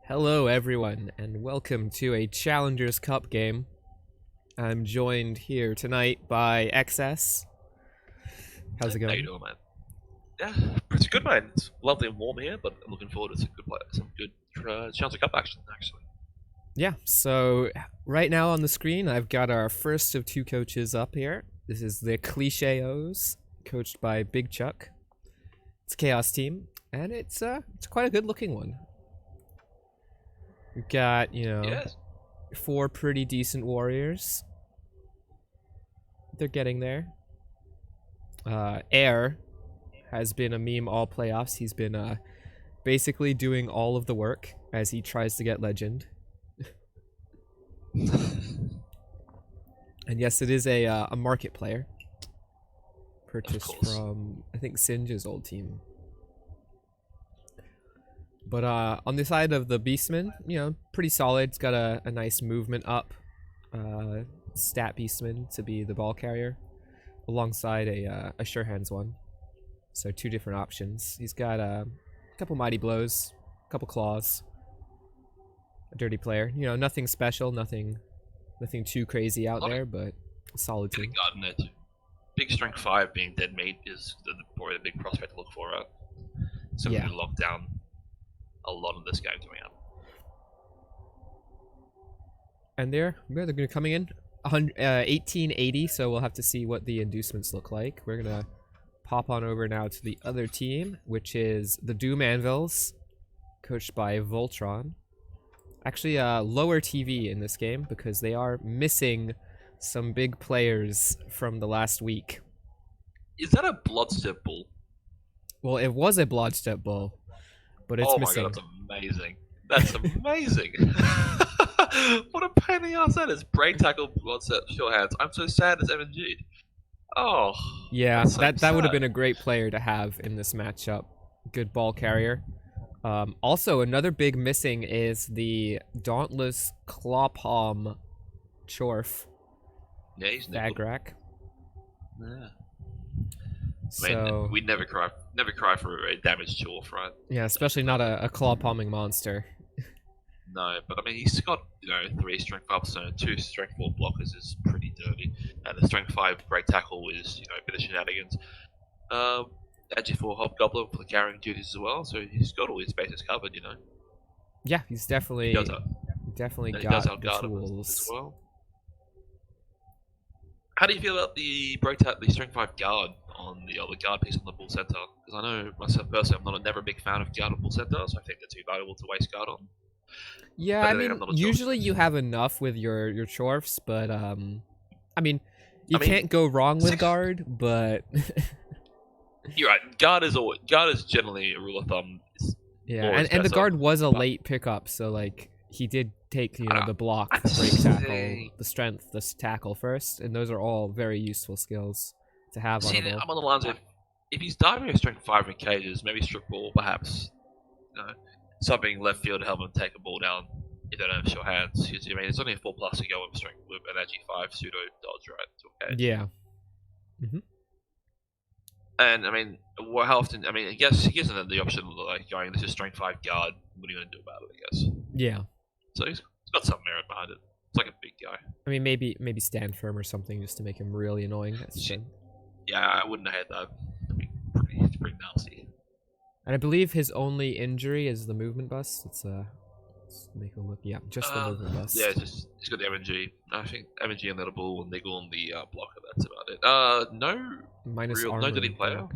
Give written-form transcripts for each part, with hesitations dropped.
Hello everyone, and welcome to a Challengers Cup game. I'm joined here tonight by XS. How's it How going? you doing, man? Yeah, pretty good, man. It's lovely and warm here, but I'm looking forward to some good Chance Cup action, actually. Yeah, so right now on the screen I've got our first of two coaches up here. This is the Cliche-os, coached by Big Chuck. It's a Chaos team, and it's quite a good looking one. We've got, Yes. 4 pretty decent warriors. They're getting there. Air has been a meme all playoffs. He's been basically doing all of the work as he tries to get legend. And yes, it is a market player. Purchased from, I think, Singe's old team. But on the side of the Beastman, pretty solid. It's got a nice movement up. Stat Beastman to be the ball carrier. Alongside a sure hands one. So 2 different options. He's got a couple mighty blows, a couple claws. A dirty player. Nothing special, nothing too crazy out there, but a solid team. Big strength 5 being dead meat is probably the big prospect to look for. So we can lock down a lot of this game coming up. And they're coming in 1880, so we'll have to see what the inducements look like. We're gonna pop on over now to the other team, which is the Doom Anvils, coached by Voltron. Actually, lower TV in this game because they are missing some big players from the last week. Is that a Bloodstep bull? Well, it was a Bloodstep bull, but it's missing. Oh my god, that's amazing. That's amazing. What a pain in the ass that is. Break tackle, Bloodstep, sure hands. I'm so sad it's MNG'd. Oh. Yeah, that would have been a great player to have in this matchup. Good ball carrier. Also, another big missing is the Dauntless Clawpalm Chorf. Yeah, he's Thagrak. Yeah. So we'd never cry for a damaged Chorf, right? Yeah, especially not a claw palming monster. No, but I mean he's got 3 strength ups and 2 strength 4 blockers is pretty dirty, and the strength 5 break tackle is a bit of shenanigans. Agi 4 hobgoblin for the carrying duties as well, so he's got all his bases covered, Yeah, he's definitely got the tools as well. How do you feel about the the strength 5 guard on the guard piece on the bull center? Because I know myself personally, I'm never a big fan of guard on bull center, so I think they're too valuable to waste guard on. Yeah, I mean, usually you have enough with your Chorfs, but I mean, you can't go wrong with guard, but you're right. Guard is generally a rule of thumb. Yeah, and the guard was a late pickup, so like he did take the block, the break tackle, the strength, the tackle first, and those are all very useful skills to have on a ball. I'm on the lines of if he's diving a strength 5 in cages, maybe strip ball, perhaps. Something left field to help him take a ball down if they don't have sure hands. Because, it's only a 4+ to go with strength with an Agi 5 pseudo dodge, right? Okay. Yeah. And how often? I guess he gives them the option of going, this is strength 5 guard. What are you going to do about it? I guess. Yeah. So he's got some merit behind it. It's like a big guy. I mean, maybe stand firm or something just to make him really annoying. Yeah, I wouldn't have had that. It's pretty nasty. And I believe his only injury is the movement bust. Let's make a look. Yeah, just the movement bust. Yeah, he's got the MNG. I think MNG on the ball and Niggle on the blocker. That's about it. No dirty player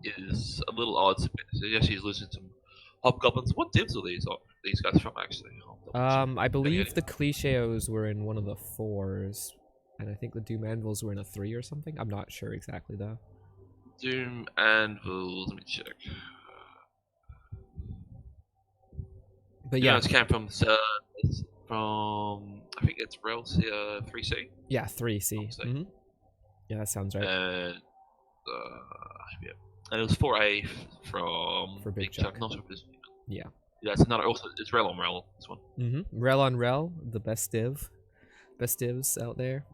is a little odd. So yes, he's losing some hobgoblins. What divs are these guys from actually? I believe the Cliche-os were in one of the 4s, and I think the Doom Anvils were in a 3 or something. I'm not sure exactly though. Doom Anvils. Let me check. But yeah, it came from I think it's Rebbl 3C. Yeah, 3C. Yeah, that sounds right. And yeah, and it was 4A for Big Chuck. Not sure if it's yeah. Yeah, it's another. Also, it's Rebbl on Rebbl. This one. Rebbl on Rebbl, the best divs out there.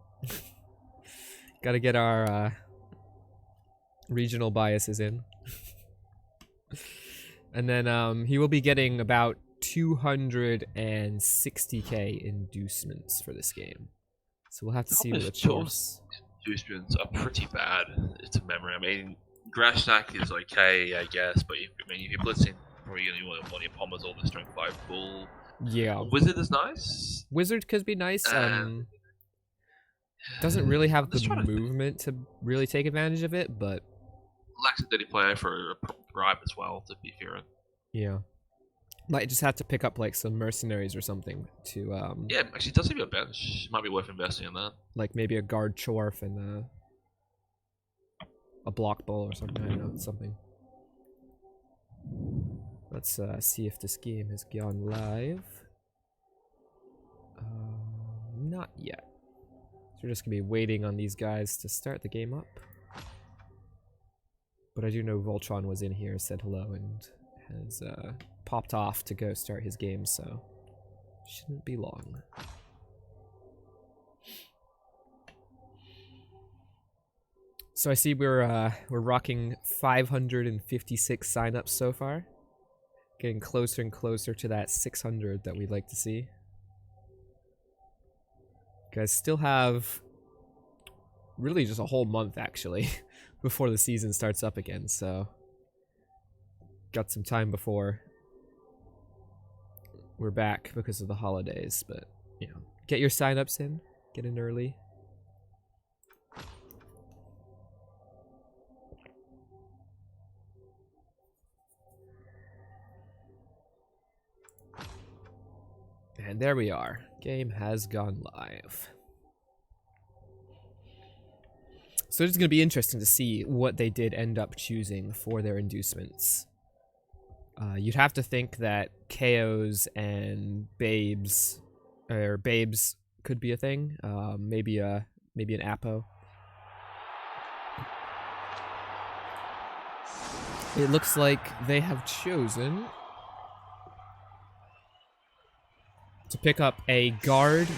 Got to get our regional biases in. And then he will be getting about 260k inducements for this game. So we'll have to see what the Chorfs. Inducements are pretty bad. It's a memory. I mean, Grashnak is okay, I guess, but if you're blitzing, probably only want your Pommers or the Strength 5 Bull. Yeah. Wizard is nice. Wizard could be nice. Doesn't really have the movement to really take advantage of it, but lacks a dirty player for a bribe as well, to be fair. Yeah. Might just have to pick up like some mercenaries or something to yeah, actually does have a bench. Might be worth investing in that. Like maybe a guard Chorf and a block bull or something. I don't know, something. Let's see if this game has gone live. Not yet. So we're just gonna be waiting on these guys to start the game up. But I do know Voltron was in here, said hello, and has popped off to go start his game, so shouldn't be long. So I see we're rocking 556 signups so far, getting closer and closer to that 600 that we'd like to see. You guys still have really just a whole month actually before the season starts up again, so got some time before we're back because of the holidays, but you know, get your signups in, get in early. And there we are. Game has gone live. So it's going to be interesting to see what they did end up choosing for their inducements. You'd have to think that KOs and Babes, or Babes could be a thing. Maybe an Apo. It looks like they have chosen to pick up a guard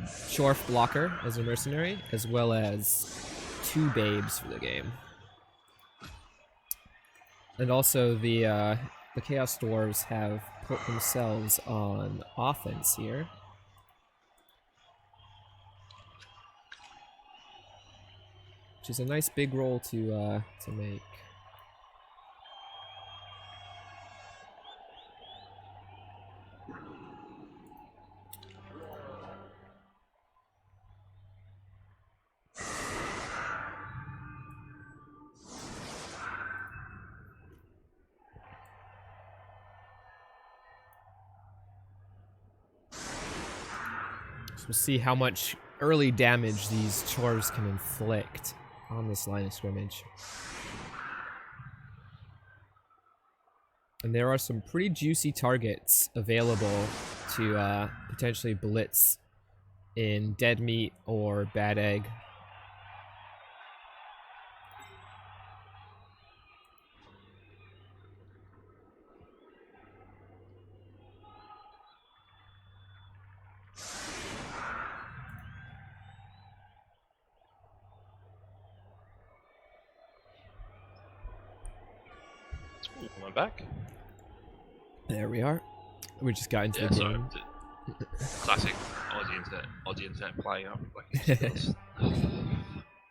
Chorf blocker as a mercenary, as well as 2 Babes for the game. And also the Chaos Dwarves have put themselves on offense here. Which is a nice big roll to make. So we'll see how much early damage these Chorfs can inflict on this line of scrimmage. And there are some pretty juicy targets available to potentially blitz in Dead Meat or Bad Egg. Am I back? There we are. We just got into the game. Classic Aussie internet playing up.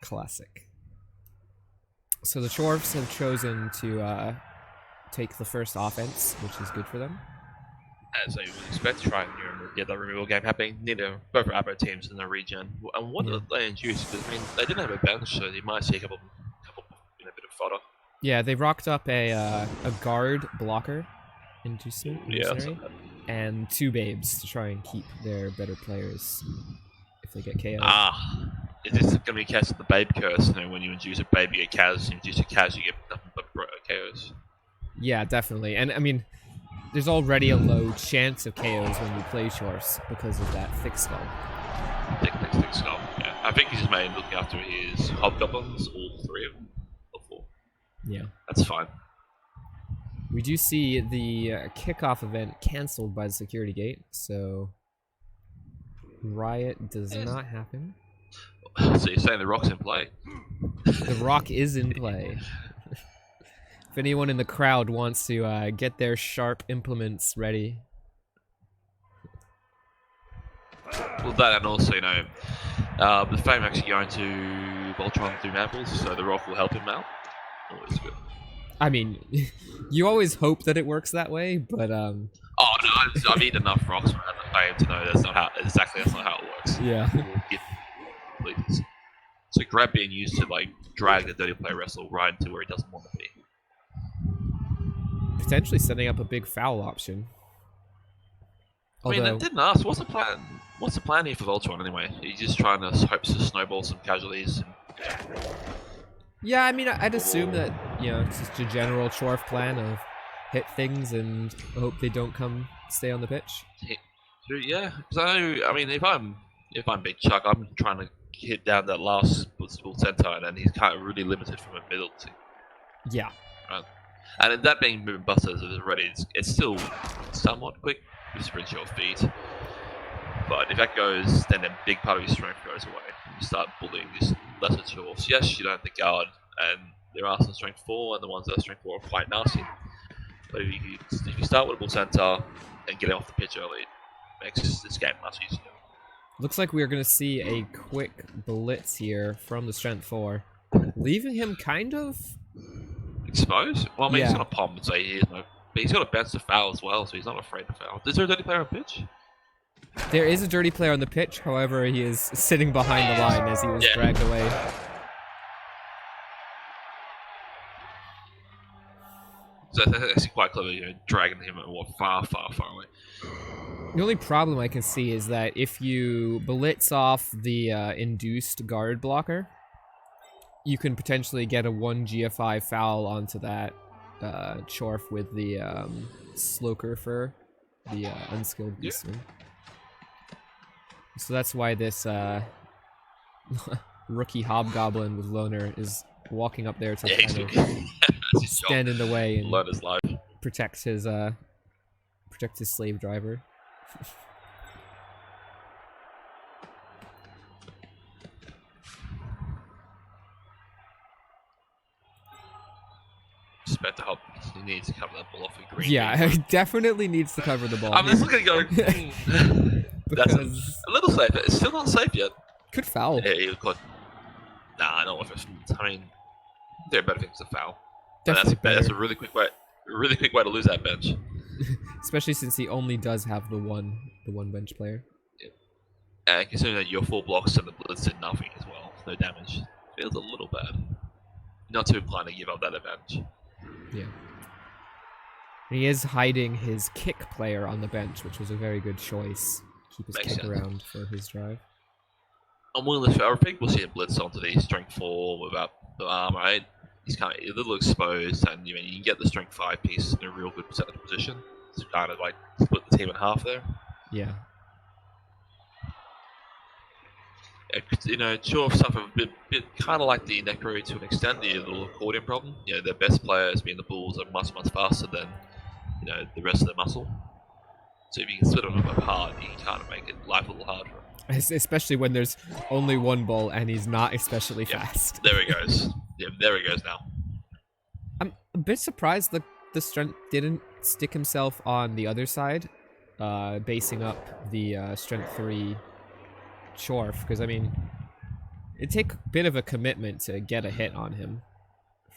Classic. So the Chorfs have chosen to take the first offense, which is good for them. As I would expect, try and get that removal game happening. Both Abo teams in the region. And what did they induce? Because I mean, they didn't have a bench, so you might see a couple bit of fodder. Yeah, they rocked up a guard blocker inducement, and 2 Babes to try and keep their better players if they get KO'd. Is this going to be a case of the Babe curse? You know, when you induce a Babe, you get Kaz. You induce a Kaz, you get nothing but KOs. Yeah, definitely. And I mean, there's already a low chance of KOs when you play Chorfs because of that thick skull. Thick skull. Yeah, I think he's just made looking after his hobgoblins, all 3 of them. Yeah. That's fine. We do see the kickoff event cancelled by the security gate, so Riot does not happen. So you're saying the Rock's in play? The Rock is in play. If anyone in the crowd wants to get their sharp implements ready. Well, that and also, you know, the fame actually going to Voltron through Anvils, so the rock will help him out. Always good. I mean, you always hope that it works that way, but Oh no, I've eaten enough rocks from the fame to know that's not how it works. yeah. Please. So grab being used to like drag the dirty play wrestle right into where he doesn't want to be. Potentially setting up a big foul option. Although, I mean, I didn't ask. What's the plan? What's the plan here for Voltron anyway? He's just trying to hope to snowball some casualties. Yeah, I mean, I'd assume that, you know, it's just a general Chorf plan of hit things and hope they don't stay on the pitch. Yeah, so I mean, if I'm Big Chuck, I'm trying to hit down that last full center, and he's kind of really limited from a middle team. Yeah. Right. And in that being moving busters already, it's still somewhat quick with sprint your feet. But if that goes, then a big part of your strength goes away. You start bullying these lesser chores. Yes, you don't have the guard, and there are some strength 4, and the ones that are strength 4 are quite nasty. But if you start with a bull center and get off the pitch early, it makes this game much easier. Looks like we're going to see a quick blitz here from the strength 4, leaving him kind of exposed. Well, I mean, yeah. He's got a palm and say he is no, but he's got a bench to foul as well, so he's not afraid to foul. Is there a dirty player on pitch? There is a dirty player on the pitch, however, he is sitting behind the line as he was dragged away. So that's actually quite clever, you know, dragging him far, far, far away. The only problem I can see is that if you blitz off the induced guard blocker, you can potentially get a 1 GFI foul onto that Chorf with the Sloker for the unskilled beastman. So that's why this rookie hobgoblin with Loner is walking up there to kind of stand in the way and protect his slave driver. Expect to help. He needs to cover that ball off a green. Yeah, he definitely needs to cover the ball. I'm just looking at going. That's a little safe. It's still not safe yet. Could foul. Yeah, he could. Nah, I don't know if it's. I mean, there are better things to foul. That's a really quick way. Really quick way to lose that bench. Especially since he only does have the one bench player. Yeah. And considering that your 4 blocks and the blitz did nothing as well, no damage, feels a little bad. Not too inclined to give up that advantage. Yeah. And he is hiding his kick player on the bench, which was a very good choice. Keep his kick around for his drive. I'm willing to. I think we'll see a blitz onto the strength 4 without the armor. Right? He's kind of a little exposed, and you can get the strength 5 piece in a real good percentage position to kind of like split the team in half there. Yeah. You know, Chorf suffer a bit kind of like the Necro to an extent, the little accordion problem. You know, their best players, being the Bulls, are much faster than, you know, the rest of the muscle. So if you can split them apart, you can kind of make it life a little harder. Especially when there's only one bull and he's not especially fast. There he goes. Yeah, there he goes now. I'm a bit surprised that the strength didn't stick himself on the other side, basing up the strength 3 Chorf, because I mean, it'd take a bit of a commitment to get a hit on him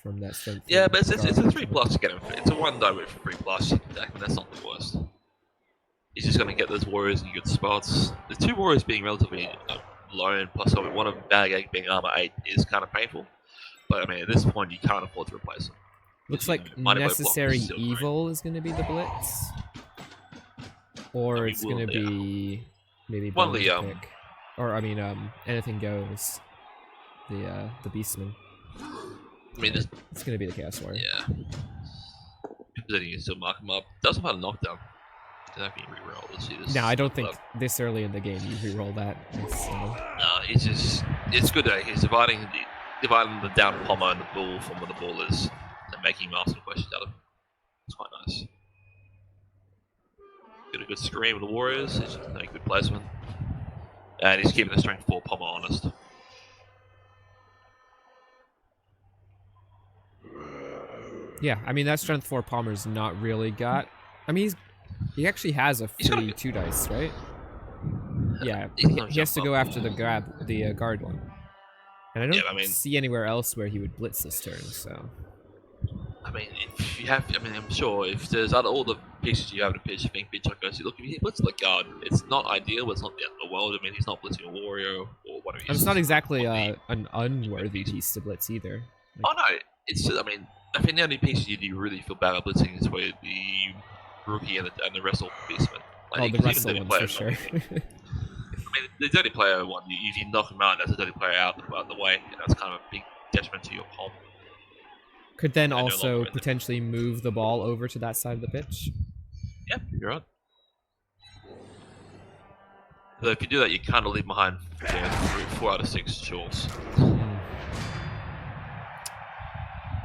from that strength. Yeah, but it's a 3+ to get him. It's a 1 die with 3+. That's not the worst. He's just going to get those warriors in good spots. The 2 warriors being relatively alone, plus one of Bag Egg being armor 8 is kind of painful. But I mean, at this point, you can't afford to replace him. Looks like Necessary Evil is going to be the blitz, or it's going to be maybe one of the or I mean, Anything Goes. The Beastman. I mean, it's going to be the Chaos Warrior. Yeah. Then you can still mark him up. Doesn't have a knockdown. Does that mean reroll to see this? No, I don't think this early in the game you reroll that. No, he's just. It's good that he's dividing the down pommer and the bull from where the ball is, and making him ask some questions out of him. It's quite nice. Get a good screen with the Warriors. It's just a good placement. And he's keeping the strength 4 pommer honest. Yeah, I mean that strength 4 Palmer's not really got. I mean he actually has a free 2 dice, right? Yeah, he has to go after the guard one, and I don't see anywhere else where he would blitz this turn. So. I mean, if you have, I mean, I'm sure if there's all the pieces you have to pitch, I think pitch like goes, look, if he blitzes the guard, it's not ideal, but it's not the end of the world. I mean, he's not blitzing a warrior or whatever. And it's not exactly an unworthy piece to blitz either. Like, oh no, it's. I mean, I think the only pieces you really feel bad about blitzing is where the rookie and the wrestle pieceman. Like, the wrestle ones for sure. I mean, the dirty player one, if you knock him out, that's a dirty player out the way, and that's kind of a big detriment to your comp. Could then also potentially move the ball over to that side of the pitch. Yeah, you're right. So if you do that, you kind of leave behind 4 out of 6 chores.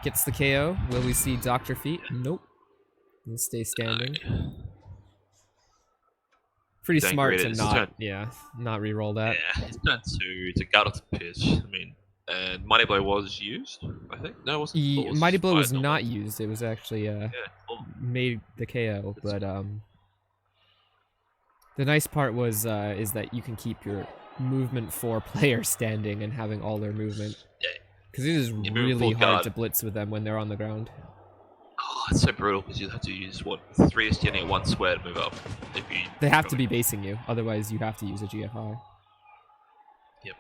Gets the KO. Will we see Dr. Feet? Nope. He'll stay standing. Pretty smart to not re-roll that. Yeah, it's turn 2. It's a guard off the pitch. I mean, and Mighty Blow was used, I think. No, it wasn't. Mighty Blow was not used. It was actually made the KO. But the nice part was is that you can keep your movement 4 players standing and having all their movement. Yeah. Because it is really hard to blitz with them when they're on the ground. Oh, it's so brutal because you have to use 3 standing at 1 square to move up. They have to be basing you, otherwise you have to use a GFI. Yep.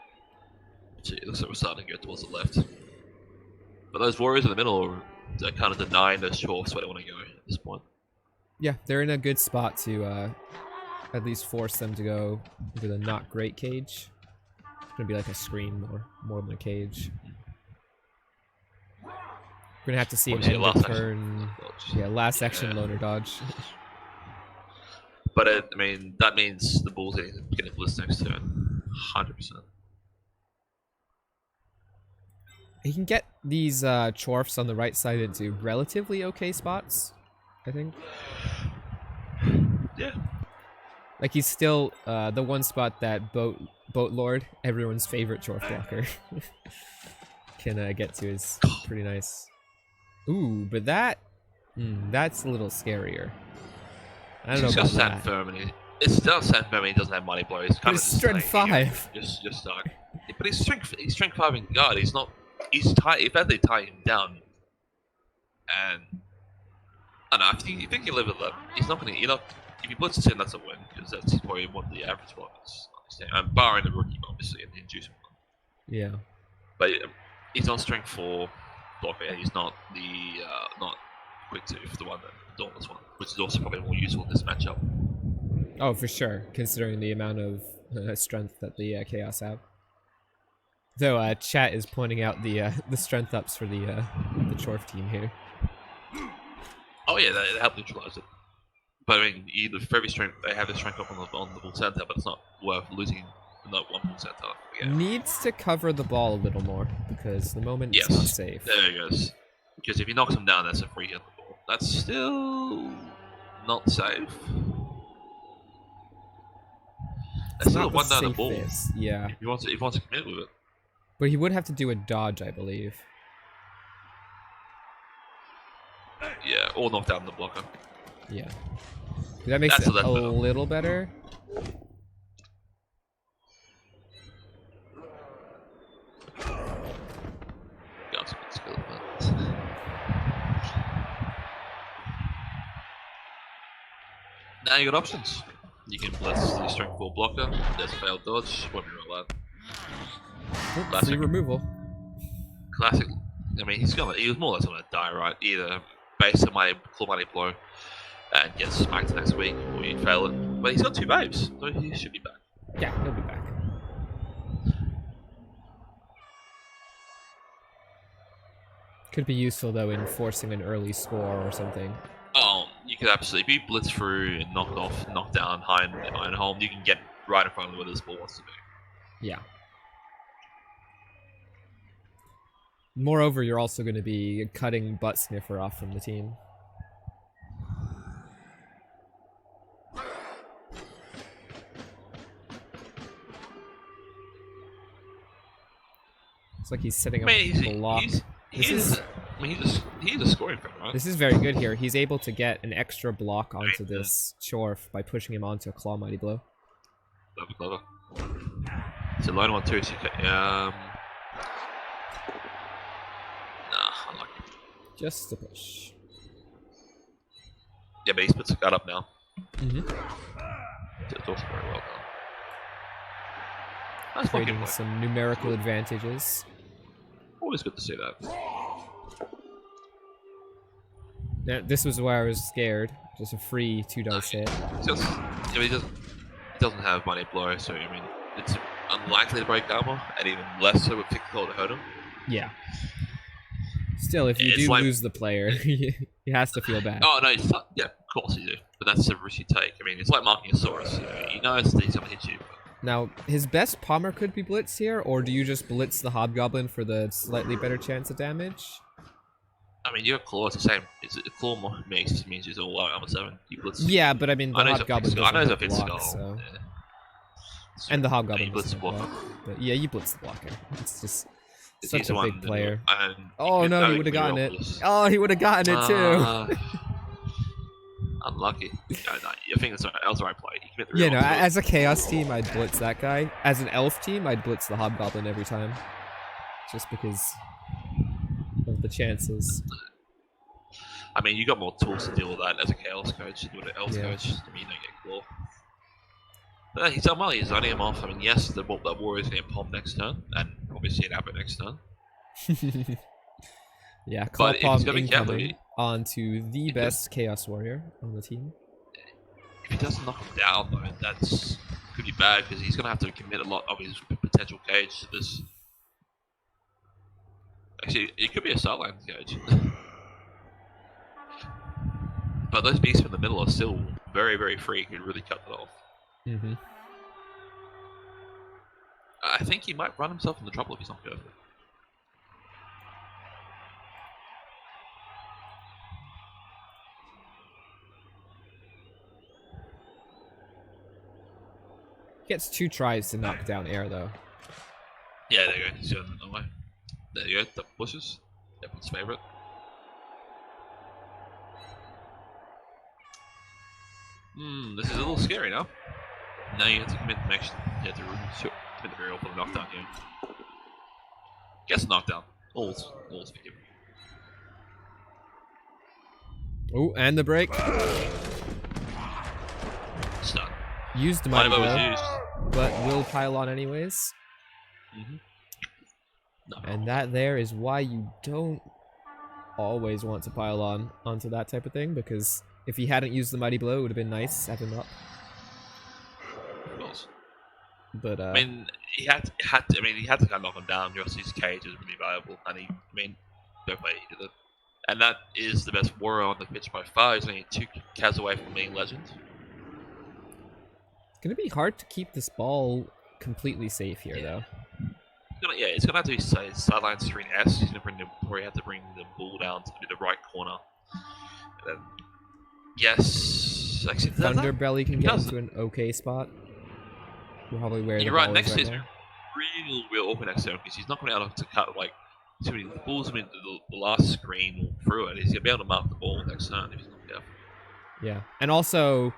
It looks like we're starting to go towards the left. But those warriors in the middle are kind of denying those chores where they want to go at this point. Yeah, they're in a good spot to at least force them to go into the not great cage. It's gonna be like a screen more than a cage. We're gonna have to see an end of turn. Yeah, last action loner dodge. But I mean, that means the Bulls are getting blitz next turn, 100%. He can get these chorfs on the right side into relatively okay spots, I think. Yeah. Like he's still the one spot that Boat Lord, everyone's favorite chorf blocker, can get to is pretty nice. Ooh, but that's a little scarier. I don't know about that. It's still stand firm and he doesn't have Mighty Blow. He's kind of strength 5. Just stuck. Yeah, but he's strength 5 in guard. He's not. He's tight. If they tie him down, and I don't know. I think you live with that. He's not gonna. You're not. If you blitz him, that's a win because that's probably what the average block is. And barring the rookie, obviously, and the inducement one. Yeah. But he's not strength 4 blocker. And he's not the not quick 2 for the one that Dauntless one, which is also probably more useful in this matchup. Oh, for sure, considering the amount of strength that the Chaos have. Though chat is pointing out the strength ups for the Chorf team here. Oh yeah, they help neutralize it. But I mean, for every strength they have the strength up on the bull center, but it's not worth losing not 1 bull center. Yeah. Needs to cover the ball a little more because the moment it's not safe. There he goes. Because if he knocks him down, that's a free hit on the ball. That's still not safe. That's still a 1 down the ball. Yeah. If he wants to commit with it. But he would have to do a dodge, I believe. Yeah, or knock down the blocker. Yeah. That makes it a little better. Got some good skill, now you got options. You can blitz the strength 4 blocker. There's a failed dodge. What do you roll that? Classic removal. Classic. I mean, he was more or less gonna die, right? Either base on my Mighty Blow and get smacked next week, or you fail it. But he's got 2 waves, so he should be back. Yeah, he'll be back. Could be useful though in forcing an early score or something. Oh, you could absolutely. If you blitz through and knock down Iron Home, you can get right in front of where this ball wants to be. Yeah. Moreover, you're also going to be cutting Butt Sniffer off from the team. It's like he's setting up a block. I mean, he's a scoring threat, right? This is very good here. He's able to get an extra block onto this Chorf by pushing him onto a Claw Mighty Blow. Clever. It's a lone one too, so you can, nah, unlucky. Just a push. Yeah, but he splits the guard up now. Mm-hmm. It's also very well done. That's Creating fucking some numerical advantages. always good to see that. Now, this was where I was scared. Just a free 2 dice hit. Just, I mean, he doesn't have Mighty Blow, so I mean, it's unlikely to break armor, and even less so with Thick Claw to hurt him. Yeah. Still, if you It's do like- lose the player, he has to feel bad. Oh no, it's not, yeah, of course you do, but that's the risk you take. I mean, it's like marking a Saurus. You know he's gonna hit you. Now, his best Palmer could be Blitz here, or do you just Blitz the Hobgoblin for the slightly better chance of damage? I mean, your Claw is the same. A Claw means he's all armor 7. You blitz. Yeah, but I mean, the I know he's a Hobgoblin Thick Skull. I know he's a doesn't Thick block, Skull. so... Yeah. And the Hobgoblin you blitz doesn't the blocker. block. But yeah, you Blitz the blocker. It's just He's such the a one big that- player. and Oh you no, know he would have can gotten roll it. this. Oh, he would have gotten it too. Unlucky. No, I think that was the right play. He committed the Yeah, real no, one to it. as a Chaos team, I'd Blitz that guy. As an Elf team, I'd Blitz the Hobgoblin every time. Just because of the chances. I mean, you got more tools to deal with that as a Chaos coach than an Elf Yeah. coach. I mean, you don't get Claw. But he's done well. He's running him off. I mean, yes, the Warrior's going to Palm next turn, and obviously an Abbot next turn. Yeah, Claw But if Palm he's gonna be careful, incoming onto the best Chaos Warrior on the team. If he doesn't knock him down, though, that's could be bad because he's going to have to commit a lot of his potential gauge to this. Actually, it could be a sideline gauge. But those beasts in the middle are still very, very free. Could really cut that off. Mm-hmm. I think he might run himself into trouble if he's not careful. Gets 2 tries to knock down air though. Yeah, there you go. He's going that way. There you go. Double pushes. Everyone's favorite. This is a little scary now. Now you have to commit the action. You have to commit the burial for the knockdown here. Guess knockdown. All's forgiven. Oh, and the break. Stun. Used the Mighty Might have Blow, overused. but will pile on anyways. No. And that there is why you don't always want to pile on onto that type of thing, because if he hadn't used the Mighty Blow, it would have been nice to have him up. Of course. But I mean, he had to kind of knock him down. Just his cage is really valuable, and no way he did it. And that is the best warrior on the pitch by far. He's only 2 Kaz away from being legend. it's gonna be hard to keep this ball completely safe here, though. It's gonna have to be sideline screen S. He's gonna probably have to bring the ball down to the right corner. And then, yes, actually, Thunderbelly can get does. into an okay spot. Probably where You're the right ball next is to right him. now. Real open next to him because he's not going to be able to cut like too many balls. I mean, the last screen through it. He's gonna be able to mark the ball next turn if he's not careful. Yeah, and also,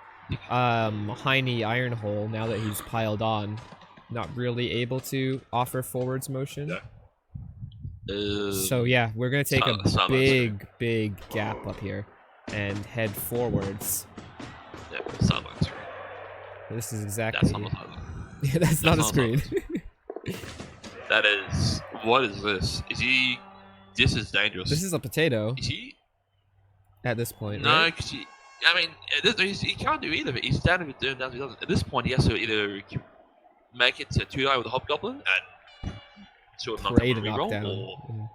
Heine Ironhole, now that he's piled on, not really able to offer forwards motion. Yeah. So yeah, we're gonna take a Sideline big gap up here and head forwards. Yeah, sideline screen. This is exactly. That's not a sideline. Yeah, that's not a not screen. That is. What is this? Is he? This is dangerous. This is a potato Is he? at this point. No, right? because I mean, he can't do either of it. He's down if he's doing down. He doesn't. At this point, he has to either make it to 2-die with a hobgoblin and sort of knock Pray down to a knock reroll, down. or.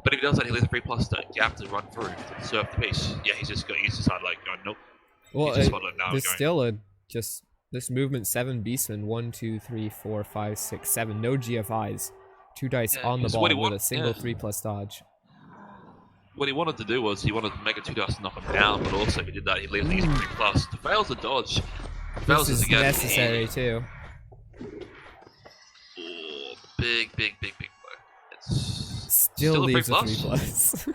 But if he does that, he leaves a 3+ gap to run through to surf the piece. Yeah, he's just got to use his side like going nope. Well, He's just following now there's going. still a just this movement 7 beastmen 1, 2, 3, 4, 5, 6, 7. No GFIs. 2 dice Yeah, on the because ball what he with a want- single yeah. 3+ dodge. What he wanted to do was he wanted to make a 2-dice to knock him down, but also if he did that, he leaves the 3+. To fails the dodge. Fails This is again. necessary too. Oh, big play. It's Still a leaves a 3+. 3+.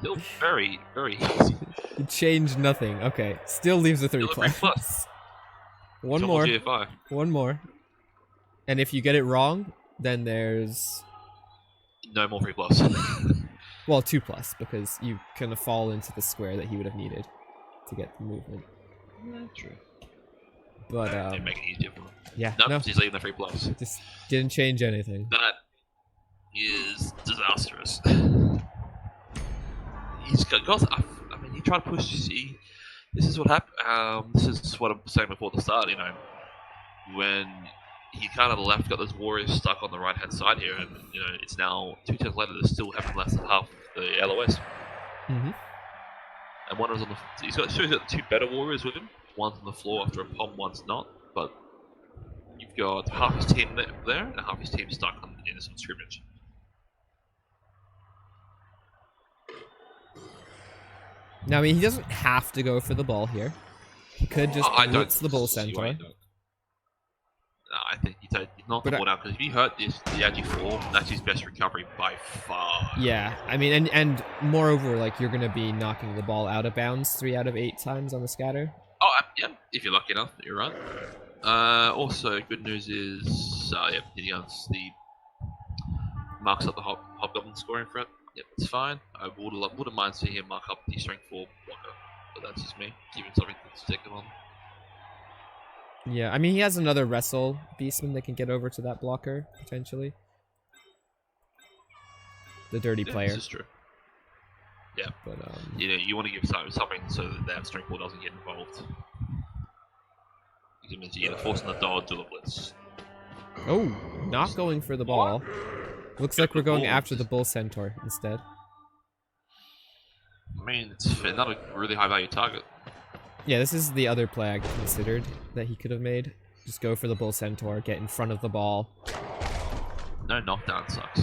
Still very, very easy. You changed nothing. Okay, still leaves a 3 Still a 3 plus. plus. One Double more. GFI. One more. And if you get it wrong, then there's No more 3 plus. well 2 plus because you kind of fall into the square that he would have needed to get the movement. Yeah, true. But They make it easier for him. yeah, Nope, no, he's leaving the 3 plus. just didn't change anything. That is disastrous. He's got. I mean, he tried to push. This is what happened. This is what I'm saying before the start. You know, when he kind of left, got those warriors stuck on the right hand side here, and you know it's now 2 turns later. They still haven't less than half the LOS. Mm-hmm. And one was on the. He's got 2 better warriors with him. One's on the floor after a pom, one's not. But you've got half his team there, and half his team stuck in some scrimmage. Now, I mean, he doesn't have to go for the ball here. He could just blitz the bull centaur. No, I think he's not the But ball down, because if you hurt the Agi 4, that's his best recovery by far. Yeah, I mean, and moreover, like, you're going to be knocking the ball out of bounds 3 out of 8 times on the scatter. Oh, yeah, if you're lucky enough, you're right. Also, good news is, he owns the marks up the Hobgoblin scoring front. Yep, it's fine. I wouldn't mind seeing him mark up the strength 4 blocker, but that's just me. Give him something to stick him on. Yeah, I mean, he has another wrestle beastman that can get over to that blocker, potentially. The dirty player. This is true. Yeah, but you know, you want to give something so that that strength 4 doesn't get involved. It means you're either forcing the dodge or the blitz. Oh, not going for the ball. Looks like we're going after the bull centaur instead. I mean, it's not a really high value target. Yeah, this is the other play I considered that he could have made. Just go for the bull centaur, get in front of the ball. No knockdown sucks.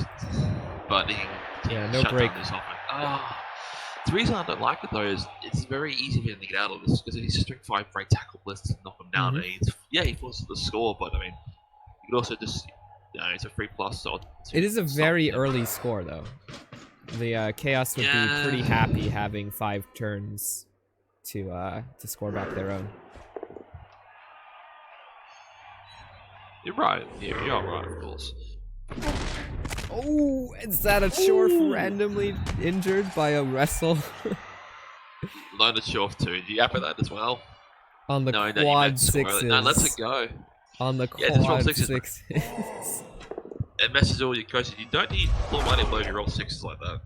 But he can no shut break. down this offense. The reason I don't like it though is it's very easy for him to get out of this, because if he's a strength 5 break tackle blitz to knock him down, and he forces the score, but I mean, you could also just, you know, it's a 3 plus. So it is a very early score though. The Chaos would be pretty happy having 5 turns to score back their own. You're right. Yeah, you are right, of course. Oh, is that a Chorf randomly injured by a wrestle? Loaded Chorf too. Do you happen that as well? On the quad 6s. No, let's it go. On the quad 6s. It messes all your coaches. You don't need full money to load your roll 6s like that.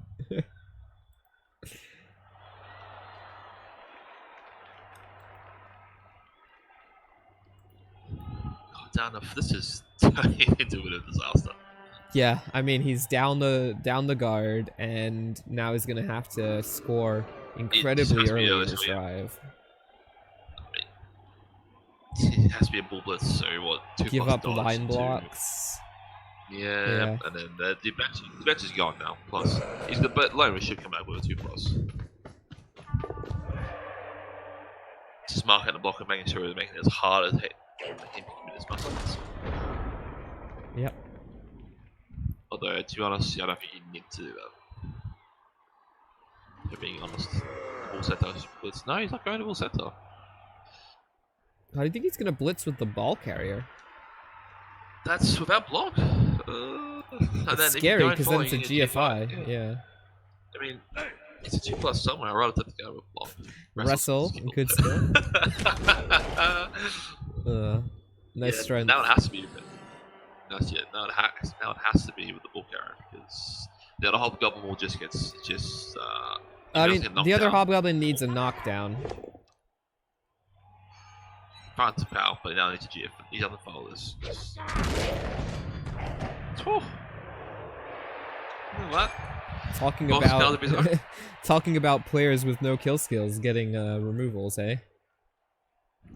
This is turning into a bit of a disaster. Yeah, I mean, he's down the guard, and now he's gonna have to score incredibly early in this drive. It has to be a bull blitz, so what? 2 Give plus up dodge, line blocks. Yeah, and then the bench is gone now. Plus, Lone should come out with a 2 plus. Just marking the block and making sure they're making it as hard as him to commit as much as possible. Yep. Although, to be honest, I don't think you need to do that. If being honest, bull center blitz. No, he's not going to bull center. How do you think he's gonna blitz with the ball carrier? That's without block. It's scary because then it's a GFI. Yeah. I mean, it's a 2 plus somewhere. I'd rather take the guy with block. Wrestle, good skill. Nice strength. Now it has to be. That's it. Now it has to be with the bull carrier, because the other hobgoblin will just get I mean, the other hobgoblin needs a knockdown. Fine to power, but now needs a GF. He's on the follow this. What? Talking about players with no kill skills getting removals, eh?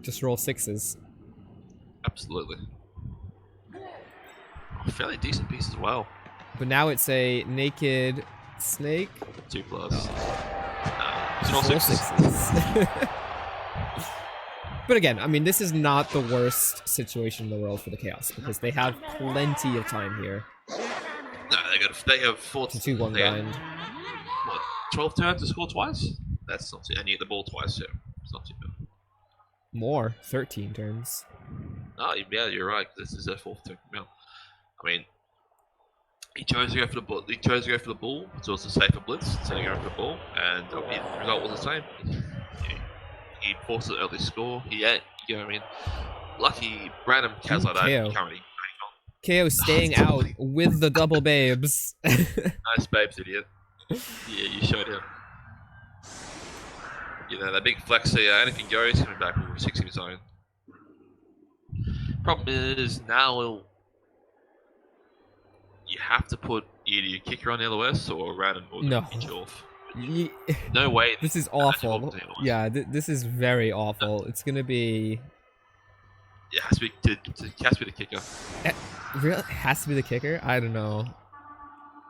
Just roll 6s. Absolutely. Fairly decent piece as well. But now it's a naked snake. 2 plus. Just roll 6s. But again, I mean, this is not the worst situation in the world for the Chaos, because they have plenty of time here. No, they have 4 to 2-1 grind. What, 12 turns to score twice? That's not too... And you get the ball twice, so it's not too bad. More. 13 turns. Oh, yeah, you're right. This is their 4th turn. Yeah. I mean, he chose to go for the ball. He chose to go for the ball, so it's a safer blitz instead of going for the ball, and the result was the same. He forced an early score. You know what I mean? Lucky random cats like that KO. currently KO staying out with the double babes. Nice babes, idiot. Yeah, you showed him. You know, that big flex there, anything goes, coming back with 6 of his own. Problem is, now you have to put either your kicker on LOS or random or No. pitch off. No way. This is awful. Yeah, this is very awful. It's gonna be... It has to be the kicker. Really? Has to be the kicker? I don't know.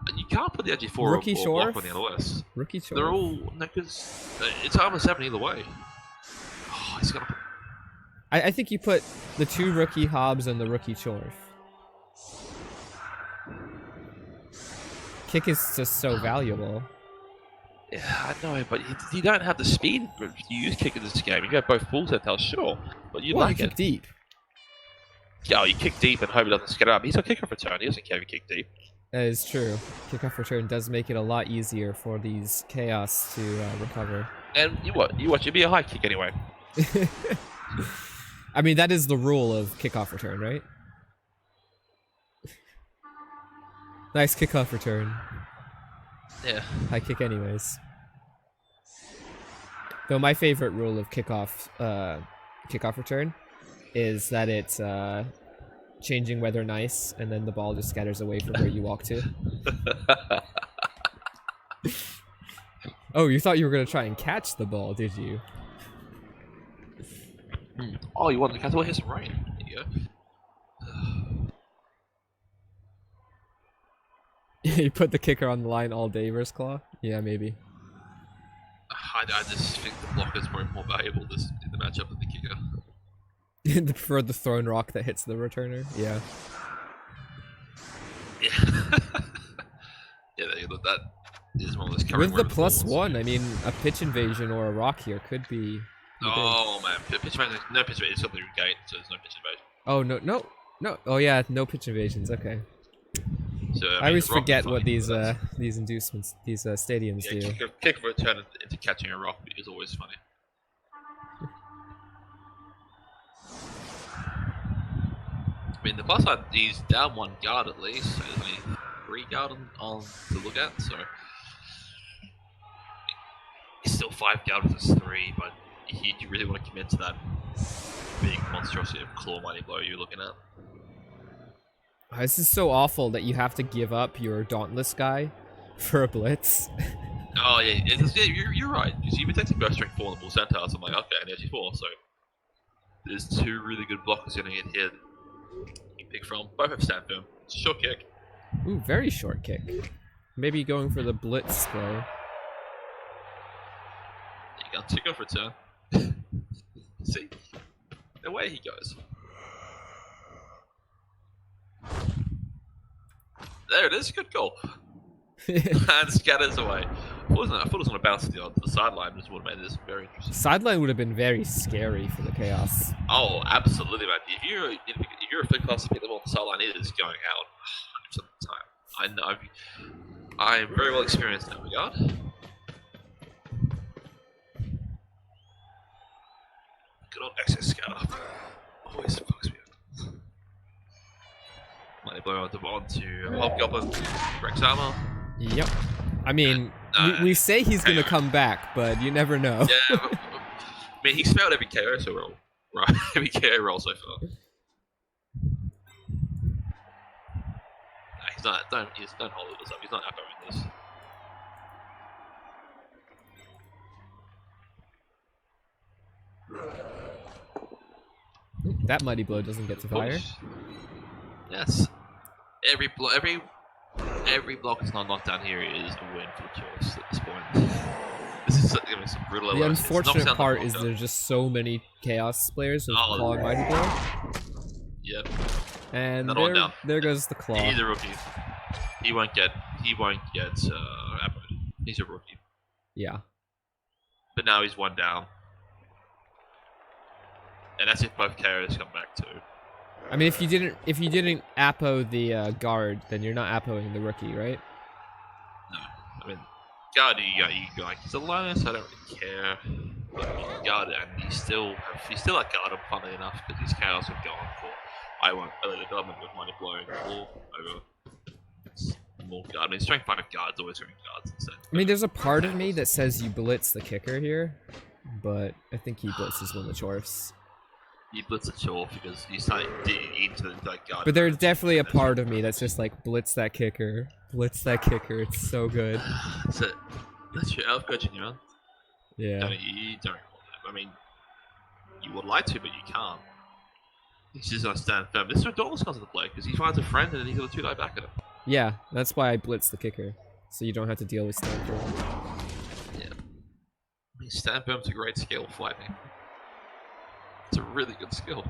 And you can't put the edgy 4 or block on the LOS. Rookie Shorf? They're all... No, because it's armor 7 either way. Oh, he's got to... I think you put the 2 rookie Hobbs and the rookie Chorf. Kick is just so valuable. Yeah, I know, but you don't have the speed to use kick in this game. You got both balls that tell sure, but you like you it. kick deep. Yeah, you kick deep and hope it doesn't get up. He's a kick off return. He doesn't care if you kick deep. That is true. Kickoff return does make it a lot easier for these chaos to recover. And you'd be a high kick anyway. I mean, that is the rule of kickoff return, right? Nice kickoff return. Yeah. High kick anyways. Though my favorite rule of kickoff return is that it's changing weather nice, and then the ball just scatters away from where you walk to. Oh, you thought you were gonna try and catch the ball, did you? Oh, you want to catch the ball? Here's some rain. There you go. You put the kicker on the line all day versus Claw? Yeah, maybe. I just think the blocker is more valuable in the matchup than the kicker. For the thrown rock that hits the returner? Yeah. Yeah. Yeah, that is one of those with the +1, I mean, a pitch invasion or a rock here could be... Oh, man. Pitch invasion. No pitch invasion. It's something gate, so there's no pitch invasion. Oh, no. Oh, yeah, no pitch invasions. Okay. So, I always forget what these inducements, these stadiums do. Kick of return into catching a rock is always funny. I mean, the plus side, he's down 1 guard at least, so there's only 3 guard on to look at, so... He's still 5 guard with his 3, but you really want to commit to that big monstrosity of claw mighty blow you're looking at. This is so awful that you have to give up your Dauntless guy for a blitz. Oh yeah, you're right. Because you've been texting both strength 4 on the ball center, so I'm like, okay, and there's 4, so there's 2 really good blockers going to get hit. You pick from. Both have stand firm. It's a short kick. Ooh, very short kick. Maybe going for the blitz play. There you go, tick off return. See? Away he goes. There it is, good goal. And scatters away. I thought it was going to bounce to the sideline, which would have made this very interesting. Sideline would have been very scary for the chaos. Oh, absolutely, man. If you're a flick class to pick the ball on the sideline, it is going out 100% of the time. I'm very well experienced in that regard. Good old excess scatter. Always fucks me up. Might blow on to Hobgoblin, Rex Armor. Yep. I mean, we say he's going to come back, but you never know. Yeah, I mean, he's failed every KO roll. Right, every KO roll so far. He's not, don't hold this up. He's not echoing this. That mighty blow doesn't get to fire. Yes. Every block that's not knocked down here is a win for the choice at this point. This is going to be some brutal. The unfortunate part is there's just so many chaos players with claw and mighty blow. Yep. And there goes the claw. He's a rookie. He won't get Abode. He's a rookie. Yeah. But now he's one down. And that's if both carriers come back too. I mean, if you didn't Apo the guard, then you're not Apoing the rookie, right? No. I mean, guard, you like, he's a loner, so I don't really care. But you can guard it, and you still like guard him, funnily enough, because his chaos would go on for early development with Mighty Blow or over more guard. I mean, strength 5 guards always running guards instead. I mean, there's a part of me that says you blitz the kicker here, but I think he blitzes one of the chorfs. You blitz a chorf because you start digging into the guard. But there's definitely a part of me that's just like, blitz that kicker. Blitz that kicker. It's so good. That's your elf coaching you, man. Yeah. You don't. I mean, you would like to, but you can't. He's just gonna stand firm. This is where Dauntless comes into play because he finds a friend and then he's got a 2-die back at him. Yeah, that's why I blitz the kicker, so you don't have to deal with stand firm. Yeah. I mean, stand firm's a great skill fighting. It's a really good skill.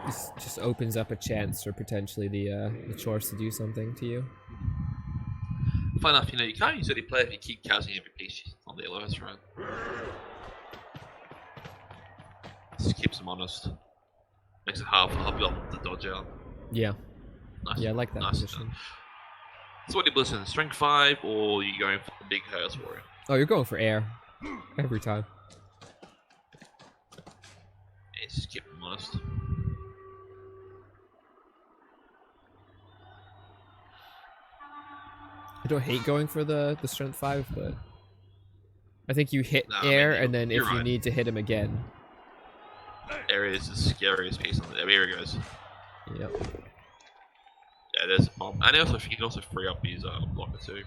This just opens up a chance for potentially the chorfs to do something to you. Fun enough, you can't use any player if you keep casting MVP on the alerts, right? Just keeps them honest. Makes it hard for Hobgoblin to dodge out. Yeah. Nice. Yeah, I like that nice. position. So what do you listen? Strength 5 or are you going for the big Chaos Warrior? Oh, you're going for air. Every time. Yeah, just keep them honest. I don't hate going for the strength 5, but I think you hit I air, mean, and then if right. you need to hit him again. Air is the scariest piece on there. Here he goes. Yep. Yeah, there's a bomb. And also, you can also free up his blocker too.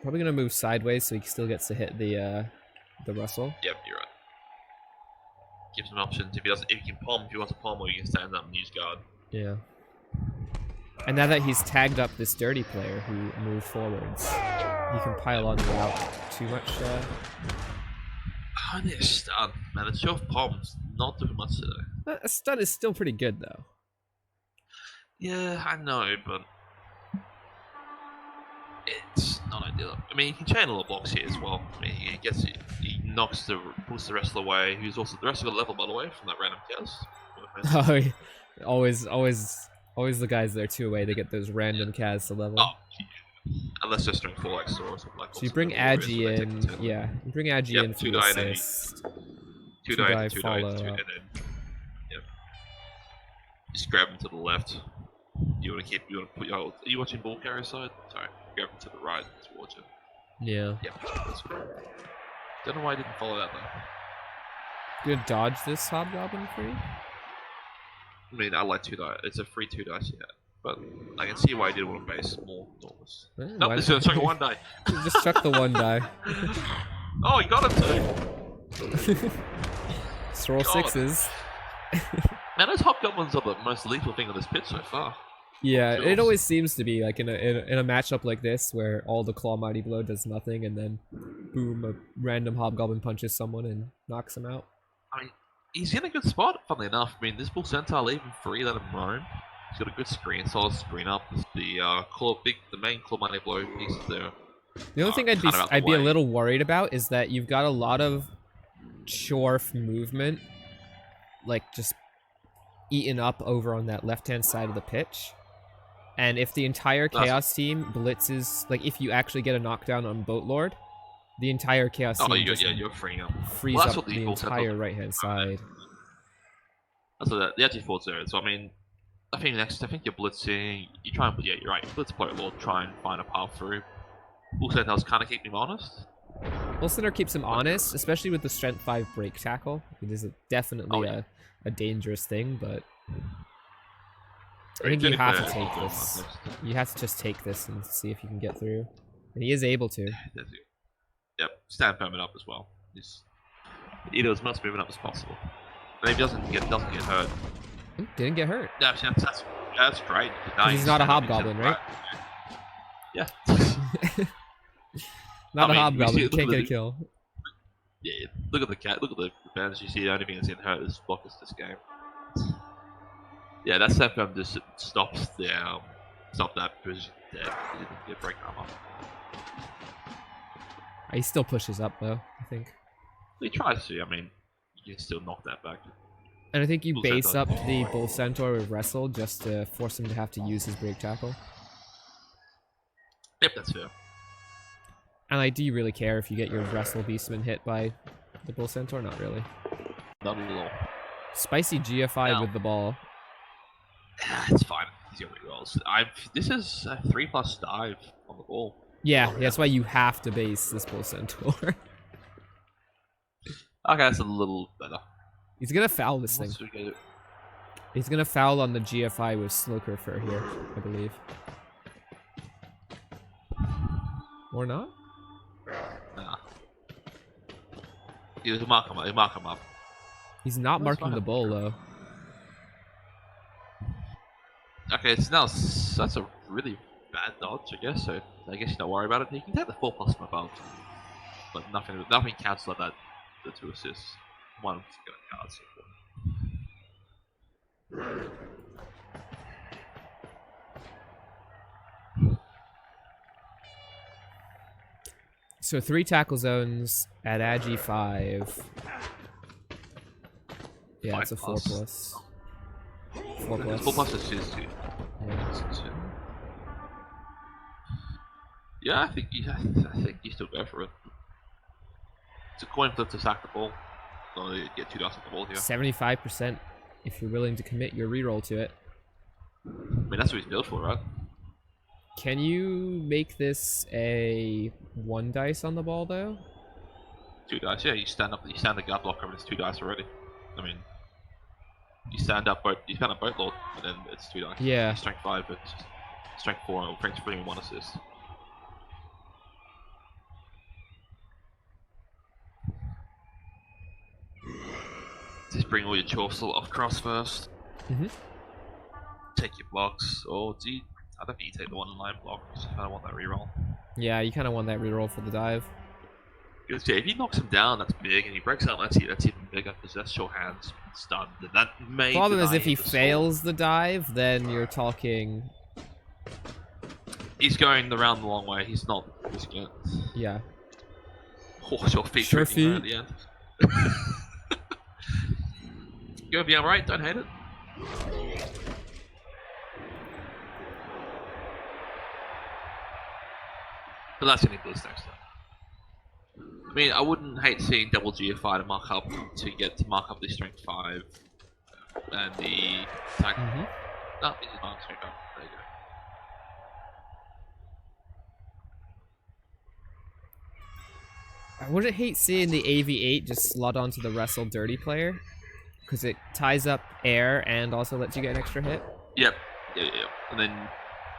Probably gonna move sideways so he still gets to hit the Russell. Yep, you're right. Gives him options if he can palm if he wants to palm, or you can stand up and use guard. Yeah. And now that he's tagged up this dirty player who moved forwards, he can pile on without too much. I need a stun, man. The show of palms not doing much today. A stun is still pretty good though. Yeah, I know, but it's not ideal. I mean, he can chain all the blocks here as well. I mean, he pulls the wrestler away. Who's also the wrestler got level, by the way, from that random chaos. Oh, always the guys that are 2 away. They get those random Kaz to level. Oh, yeah. Unless they're strength 4 extra or something like that. So you bring Agi in, yeah. You bring Agi in for the assist. 2-die, follow and then just grab him to the left. You want to put your. Are you watching ball carrier side? Sorry, grab him to the right towards him. Yeah. Yep, that's good. Don't know why I didn't follow that though. You gonna dodge this Hobgoblin free? I mean, I like 2-die. It's a free 2 dice, yeah. But I can see why I did want to base more Dauntless. Nope, this is going to chuck a 1-die. Just chuck the 1-die. Oh, he got him too! Just roll 6s. Man, those Hobgoblins are the most lethal thing on this pitch so far. Yeah, it always seems to be like in a matchup like this where all the Claw Mighty Blow does nothing and then boom, a random Hobgoblin punches someone and knocks them out. I mean, he's in a good spot, funnily enough. I mean, this Bull Centaur leaving free, let him roam. He's got a good screen, solid screen up. The main Claw Mighty Blow piece there. The only thing I'd be a little worried about is that you've got a lot of chorf movement, like just eaten up over on that left-hand side of the pitch. And if the entire Chaos team blitzes, like if you actually get a knockdown on Boatlord, the entire Chaos team you're freeing up. Frees up the entire right-hand side. That's what the actually thoughts there. So I mean, I think you're blitzing. You try and you're right. Blitz Boatlord, try and find a path through. Bull Centaur's kind of keep him honest. Bull Centaur keeps him honest, especially with the Strength 5 break tackle. It is definitely a dangerous thing, but I think you have to take this. You have to just take this and see if you can get through. And he is able to. Yep, stand firm it up as well. He does as much movement up as possible. And if he doesn't get hurt. Didn't get hurt. Yeah, that's great. He's not a Hobgoblin, right? Yeah. Not a Hobgoblin, can't get a kill. Yeah, look at the advantage you see. The only thing that's getting hurt is blockers this game. Yeah, that step just stops stop that position dead. He didn't get break armor. He still pushes up though, I think. He tries to. I mean, you can still knock that back. And I think you Bull base Centaur. up the Bull Centaur with Wrestle just to force him to have to use his break tackle. Yep, that's fair. And like, do you really care if you get your Wrestle Beastman hit by the Bull Centaur? Not really. Not at all. Spicy GFI No. with the ball. It's fine. He's got rerolls. This is a 3+ dive on the ball. Yeah, that's why you have to base this Bull Centaur. Okay, that's a little better. He's gonna foul this thing. Once we get it. He's gonna foul on the GFI with Sloker Fur here, I believe. Or not? Nah. He'll mark him up. He'll mark him up. He's not That's marking fine. the bull though. Okay, so now that's a really bad dodge, I guess. So I guess you don't worry about it. You can take the 4+ from above, but nothing cancels out that the 2 assists. One's gonna card. So 3 tackle zones at Agi 5. Yeah, it's a 4+. 4+. 4+ assists too. Yeah, I think you still go for it. It's a coin flip to sack the ball. So you get 2 dice on the ball here. 75% if you're willing to commit your reroll to it. I mean, that's what he's built for, right? Can you make this a 1 dice on the ball though? 2 dice. Yeah, you stand the guard blocker, and it's 2 dice already. I mean, you stand up both lord, and then it's 2 dice. Yeah. Strength 5, but strength 4, or strength 3 and 1 assist. Just bring all your chores off cross first. Mm-hmm. Take your blocks, or do you? I don't think you take the 1-line block. Because you kind of want that reroll. Yeah, you kind of want that reroll for the dive. Because yeah, if he knocks him down, that's big, and he breaks out, that's even bigger. Because that's your hands stunned. And that may. Problem is, deny if he the fails the dive, then you're talking. He's going around the long way. He's not risking it. Yeah. Oh, your feet Sure tripping there at feet. the end. You're gonna be alright. Don't hate it. But that's gonna be blitz next time. I mean, I wouldn't hate seeing double GFI to mark up the strength 5 and the attack. Mm-hmm. No, it's not strength 5. There you go. I wouldn't hate seeing the AV8 just slot onto the Wrestle Dirty player, because it ties up air and also lets you get an extra hit. Yep. Yeah. And then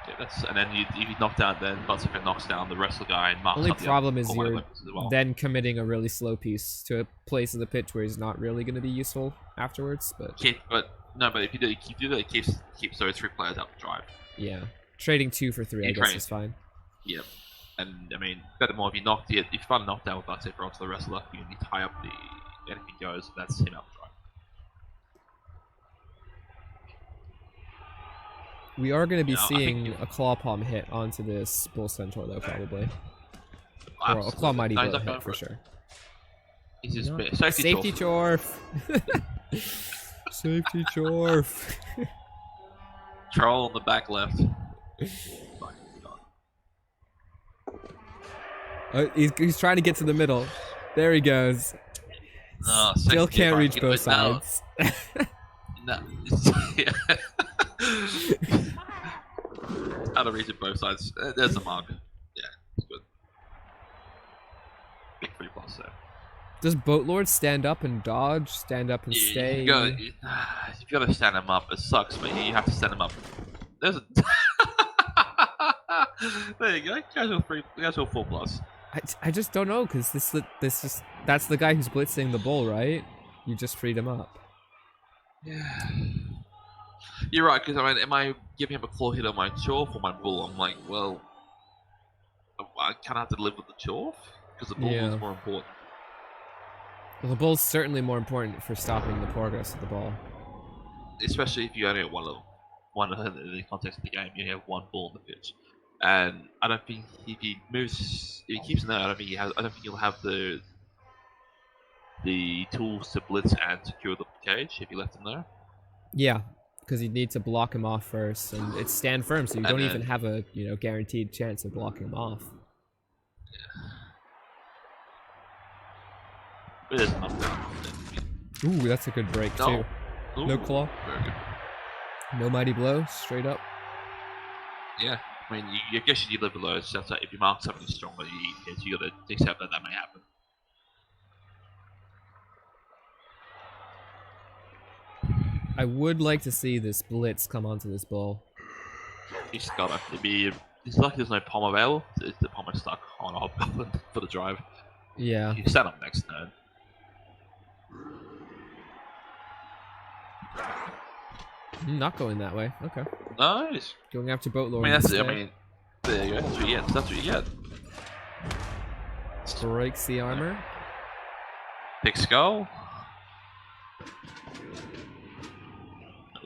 if you knock down, then Butterfinger knocks down the wrestler guy and marks Only up the problem is other you're weapons as well. then committing a really slow piece to a place of the pitch where he's not really going to be useful afterwards. But But if you do that, it keeps those 3 players out the drive. yeah, trading 2 for 3, I guess, is fine. Yep. And I mean, better more if you find a knockdown with Butterfinger onto the wrestler, you can tie up the anything goes. That's him out the drive. We are going to be I think seeing a Claw Palm hit onto this Bull Centaur, though, probably. Or a Claw Mighty No, he's Blow not hit, for sure. He's just No. safety Chorf! Safety Chorf! Troll on the back left. He's trying to get to the middle. There he goes. Still can't reach both sides. No. Yeah. Out of reach at both sides. There's a mark. Yeah, it's good. Big 3+ there. Does Boatlord stand up and dodge? Stand up and stay? You gotta stand him up. It sucks, but you have to stand him up. There's a. There you go. Casual 4+. I just don't know, because that's the guy who's blitzing the bull, right? You just freed him up. Yeah. You're right, because I mean, am I giving him a claw hit on my Chorf or my bull? I'm like, well, I kind of have to live with the Chorf because the bull is more important. Well, the bull's certainly more important for stopping the progress of the ball. especially if you only have one in the context of the game, you have one ball in the pitch. And I don't think if he keeps in there, I don't think he'll have the tools to blitz and secure the cage if you left him there. Yeah, because you need to block him off first, and it's stand firm, so you don't even have a guaranteed chance of blocking him off. But there's enough down. Ooh, that's a good break too. Ooh, no claw. Very good. No mighty blow, straight up. Yeah, I mean, I guess you live below. It's just like if you mark something stronger, you got to accept that may happen. I would like to see this blitz come onto this ball. He's got to. It's lucky there's no palm available. It's the palm stuck on Hobgoblin for the drive. Yeah. You set up next turn. Not going that way. Okay. Nice. Going after Boat Lord. I mean, there you go. That's what you get. That's what you get. Breaks the armor. Big skull.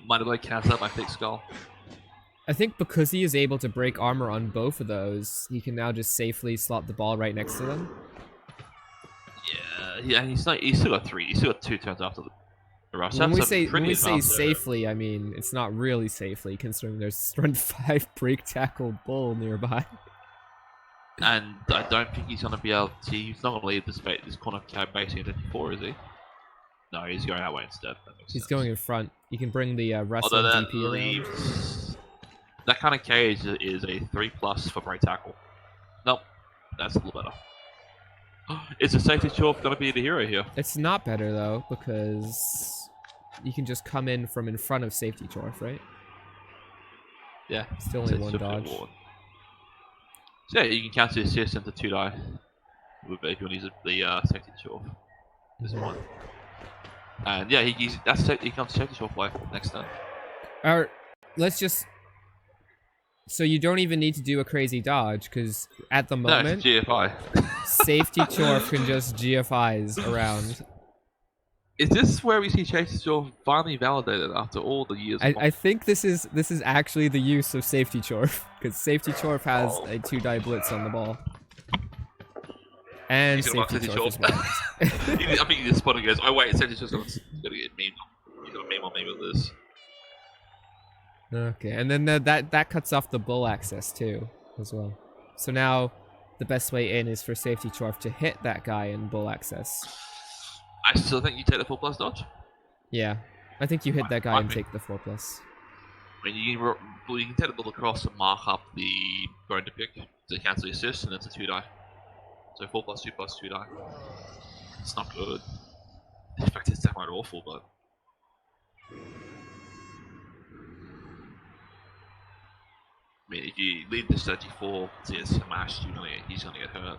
Might have counts out my thick skull. I think because he is able to break armor on both of those, he can now just safely slot the ball right next to them. Yeah, he's still got 3. He's still got 2 turns after the rush. When we say safely, I mean it's not really safely, considering there's strength 5 break tackle bull nearby. And I don't think he's gonna be able to. He's not gonna leave this corner cab basing at 4, is he? No, he's going that way instead. He's going in front. You can bring the wrestling DP around. That kind of cage is a 3+ for break tackle. Nope, that's a little better. Is the safety chorf gonna be the hero here? It's not better though, because you can just come in from in front of safety chorf, right? Yeah. Still only 1 dodge. So yeah, you can counter the assist into 2 die. If you want to use the safety chorf. This one. And yeah, he comes safety chorf play next turn. Alright, let's just. So you don't even need to do a crazy dodge, because at the moment, no, it's GFI. safety chorf can just GFIs around. Is this where we see Chase's chorf finally validated after all the years? I think this is actually the use of safety chorf, because safety chorf has a 2 die blitz on the ball. And safety chorf as well. I think he's spotting goes, oh wait, safety chorf's gonna get meme. He's gonna meme on me with this. Okay, and then that cuts off the bull access too, as well. So now, the best way in is for safety chorf to hit that guy in bull access. I still think you take the 4+ dodge. Yeah, I think you hit that guy and take the 4+. I mean, you can take the bull across and mark up the bone to pick to cancel the assist, and it's a 2 die. So 4+2+2 die. It's not good. In fact, it's downright awful, but. I mean, if you lead this 34 to get smashed, he's gonna get hurt.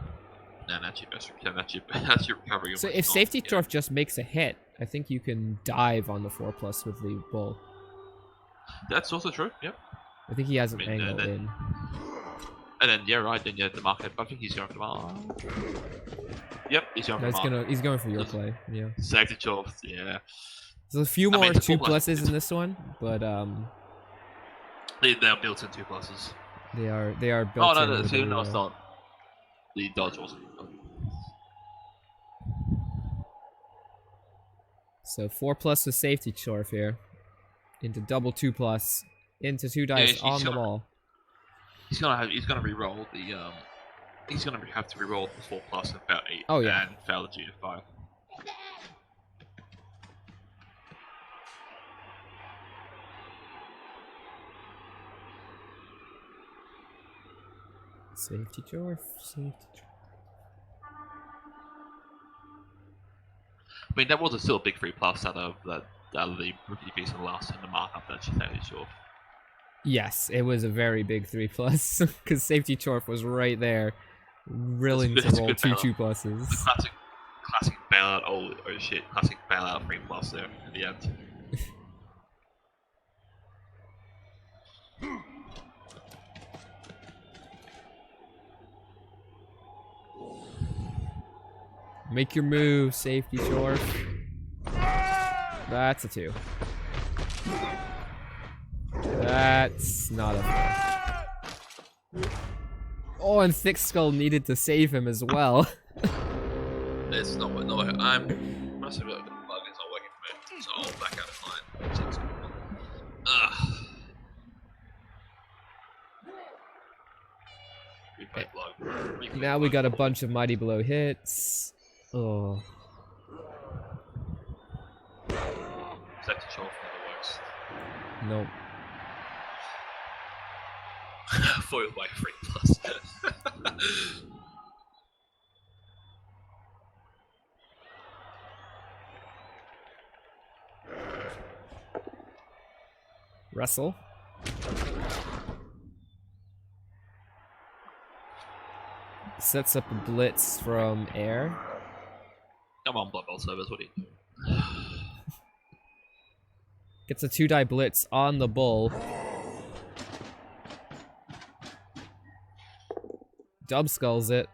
And that's your recovery. So if safety chorf just makes a hit, I think you can dive on the 4+ with the bull. That's also true, yep. I think he has an angle in. And then, yeah, right, then you have the mark. I think he's going for the mark. Yep, he's going for the mark. He's going for your play, yeah. Safety chorf, yeah. There's a few more 2+s in this one, but They are built in 2+s. They are built in. Oh no, no, it's not. The dodge wasn't. So 4+ with safety chorf here, into double 2+, into 2 dice on the ball. He's gonna re-roll the He's gonna have to re-roll the 4+ and fail 8. Oh yeah. And fail the GF5. Safety chorf, safety chorf. I mean, that was still a big 3+ out of the rookie piece in the last and the markup that she said is short. Yes, it was a very big 3+, because safety chorf was right there, willing to roll 2 2+s. The classic bailout. Oh shit! Classic bailout 3+ there at the end. Make your move, safety chorf. That's a 2. That's not a fair. Oh, and Thick Skull needed to save him as well. It's not working. I'm must have got the plug. It's not working for me. So I'll back out of mine. Ugh. Replay plug. Replay Now plug. we got a bunch of Mighty Blow hits. Oh. Sector 12 never works. Nope. Foiled by 3+. Wrestle. Sets up a blitz from air. Come on, Blood Bowl servers, what are you doing? Gets a 2-die blitz on the bull. Dub skulls it.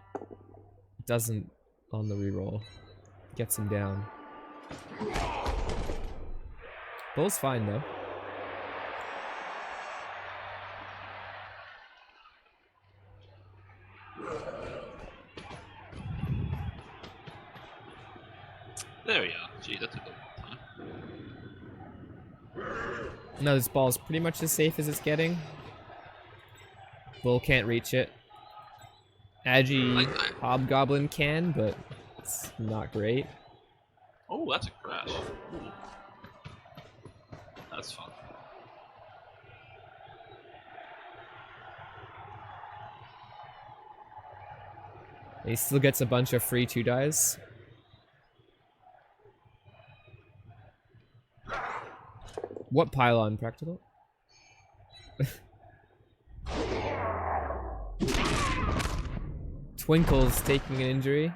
Doesn't on the reroll. Gets him down. Bull's fine though. There we are. Gee, that took a long time. No, this ball's pretty much as safe as it's getting. Bull can't reach it. Agi Hobgoblin can, but it's not great. Oh, that's a crash. Ooh. That's fun. He still gets a bunch of free 2-dies. What pylon, Practical? Twinkle's taking an injury.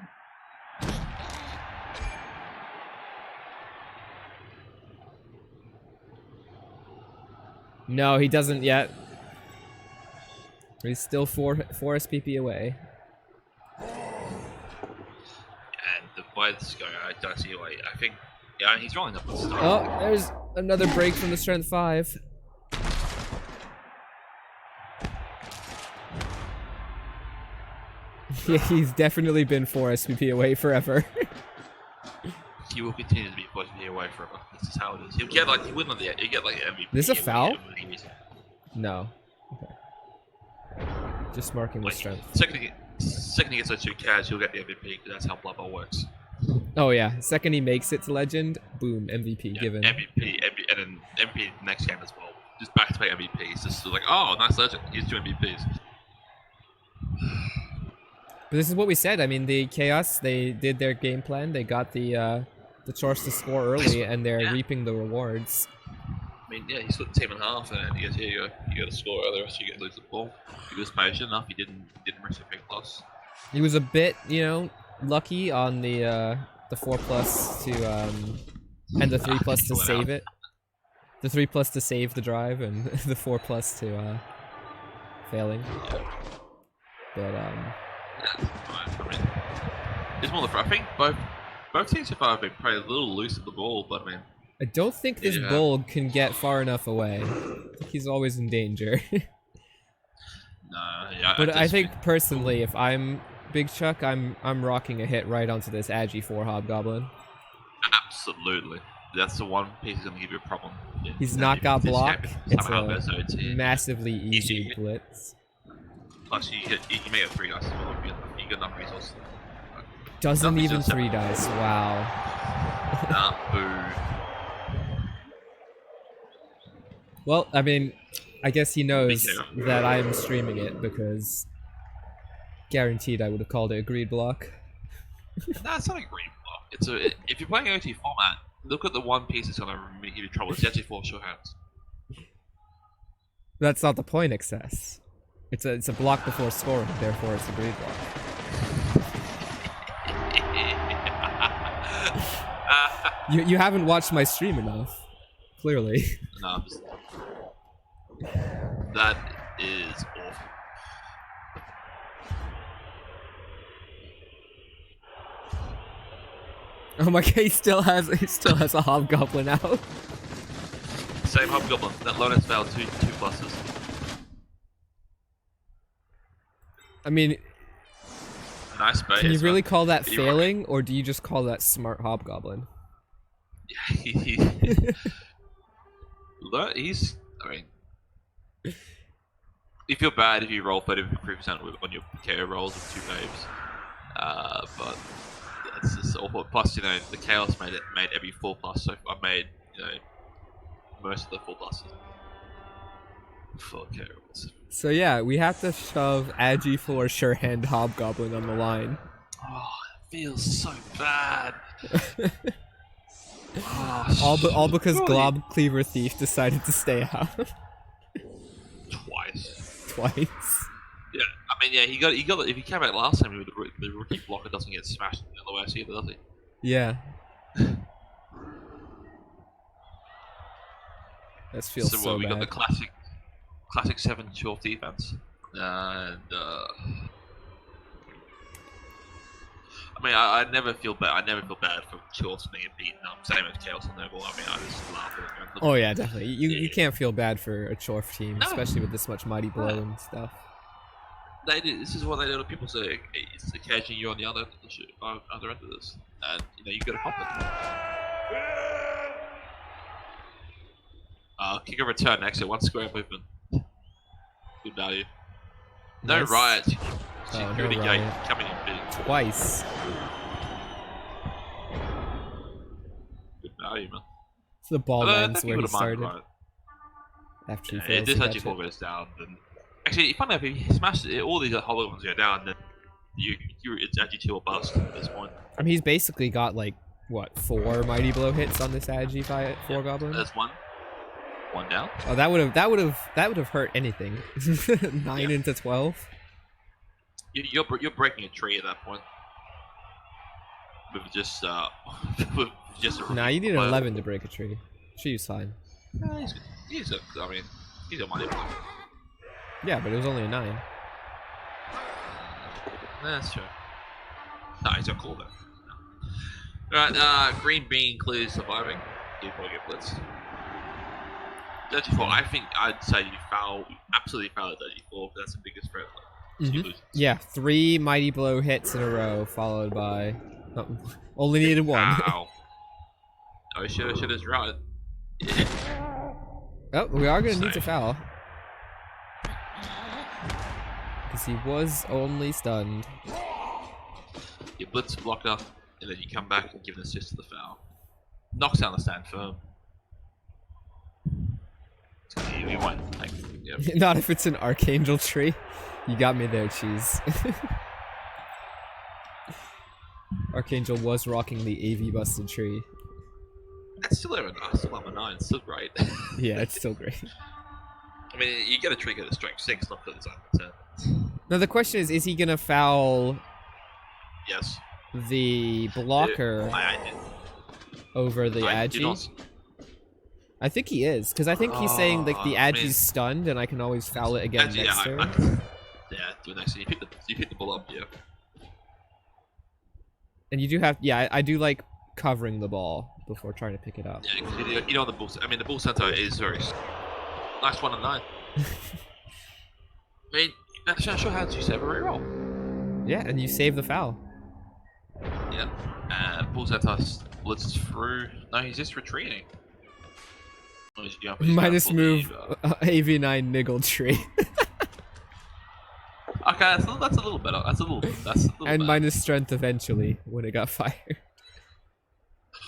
No, he doesn't yet. He's still 4 SPP away. And the way this is going, I don't see why. I think, yeah, he's rolling up the start. Oh, there's another break from the Strength 5. Yeah, he's definitely been 4 SPP away forever. He will continue to be pushing away forever. This is how it is. He'll get like, he wouldn't the, he'll get like MVP. This is a foul? MVP. No. Okay. Just marking with strength. Second he gets those 2 cards, he'll get the MVP, because that's how Blood Bowl works. Oh yeah, second he makes it to legend, boom, MVP Yeah, given. MVP, and then MVP next game as well. Just back-to-back MVPs. Just like, oh, nice legend. Here's 2 MVPs. But this is what we said. I mean, the Chaos, they did their game plan. They got the chores to score early, and they're reaping the rewards. I mean, yeah, he split the team in half, and he goes, here you go. You got to score earlier, so you get to lose the ball. He was patient enough. He didn't risk a big loss. He was a bit, you know, lucky on the 4+ to and the 3+ to save it. The 3+ to save the drive, and the 4+ to failing. Yeah. But Yeah, I mean, it's more the. I think both teams so far have been probably a little loose at the ball, but I mean, I don't think this bull can get far enough away. I think he's always in danger. no, yeah. But I think personally, if I'm Big Chuck, I'm rocking a hit right onto this Agi 4 Hobgoblin. Absolutely, that's the one piece that's gonna give you a problem. He's not got block. It's a a massively easy blitz. Plus, you can make it 3 dice as well. You got enough resources. Doesn't Nothing's even just 3 dice. Wow. Nah, boo. Well, I mean, I guess he knows that I'm streaming it because guaranteed I would have called it a greed block. Nah, it's not a green block. It's a. If you're playing OT format, look at the one piece that's gonna give you trouble. It's actually 4 short hands. That's not the point, excess. It's a block before scoring, therefore it's a greed block. You haven't watched my stream enough, clearly. No, that is awful. Oh my god, he still has a Hobgoblin out. So Same Hobgoblin. That Lonus failed two pluses. I mean, Nice base. can you really call that Pretty failing, or do you just call that smart Hobgoblin? Yeah, he's. I mean, you feel bad if you roll 33% on your KO rolls with 2 waves. But that's just awful. Plus, you know, the chaos made every 4+, so I made, you know, most of the 4+. For KO rolls. So yeah, we have to shove Agi for Sure Hand Hobgoblin on the line. Oh, it feels so bad. All because Glob Cleaver Thief decided to stay out. Twice. Yeah, I mean, yeah, he got. If he came out last time, the rookie blocker doesn't get smashed otherwise either, does he? Yeah. This feels so we bad. got the classic 7-12 defense, and I mean, I never feel bad. I never feel bad for Chorts being beaten up. Same as Chaos and Noble. I mean, I just laugh at them. Oh yeah, definitely. You can't feel bad for a Chorf team, especially with this much Mighty Blow and stuff. This is what they do to people. So it's occasionally you're on the other end of this, and you know you got to pop it. Kick a return exit, 1 square movement. Good value. No Nice. riot. No Security gate riot. coming in big. Twice. Good value, man. So the ball lands where he would've minded started. riot. After he Yeah, fails this to actually catch it. goes down. Then actually, funny enough, if he smashes it, all these hollow ones go down. Then it's actually 2 or bust at this point. I mean, he's basically got like what 4 Mighty Blow hits on this Agi 4 Goblin. There's one down. Oh, that would have hurt anything. 9 into 12. You're breaking a tree at that point. With just with just. Nah, you need an 11 to break a tree. She's fine. He's a money blow. Yeah, but it was only a 9. That's true. No, he's not cool though. Alright, Green Bean clears surviving. You probably get blitzed. 34, I think I'd say you absolutely foul at 34, but that's the biggest threat. Yeah, 3 Mighty Blow hits in a row, followed by only needed 1. Ow. Oh, shit is right. Yeah. Oh, we are gonna need to foul. Because he was only stunned. You blitz blocker, and then you come back and give an assist to the foul. Knocks down the stand firm. You won't. Like, yeah. Not if it's an Archangel tree. You got me there, cheese. Archangel was rocking the AV busted tree. That's still a 9. It's still great. Yeah, it's still great. I mean, you get a trigger to strength 6, not for the time. Now the question is he gonna foul Yes. the blocker I did. over the Agi? I think he is, because I think he's saying like the Agi's stunned and I can always foul it again next turn. Yeah, do it next turn. You pick the ball up, yeah. And you do have, yeah, I do like covering the ball before trying to pick it up. Yeah, because you know the ball. I mean, the ball center is very nice 1 and 9. I mean, that's not sure how to save a reroll. Yeah, and you save the foul. Yeah, ball center blitzes through. No, he's just retreating. Minus move AV9 niggle tree. Okay, that's a little better. That's a little and better. minus strength eventually when it got fired.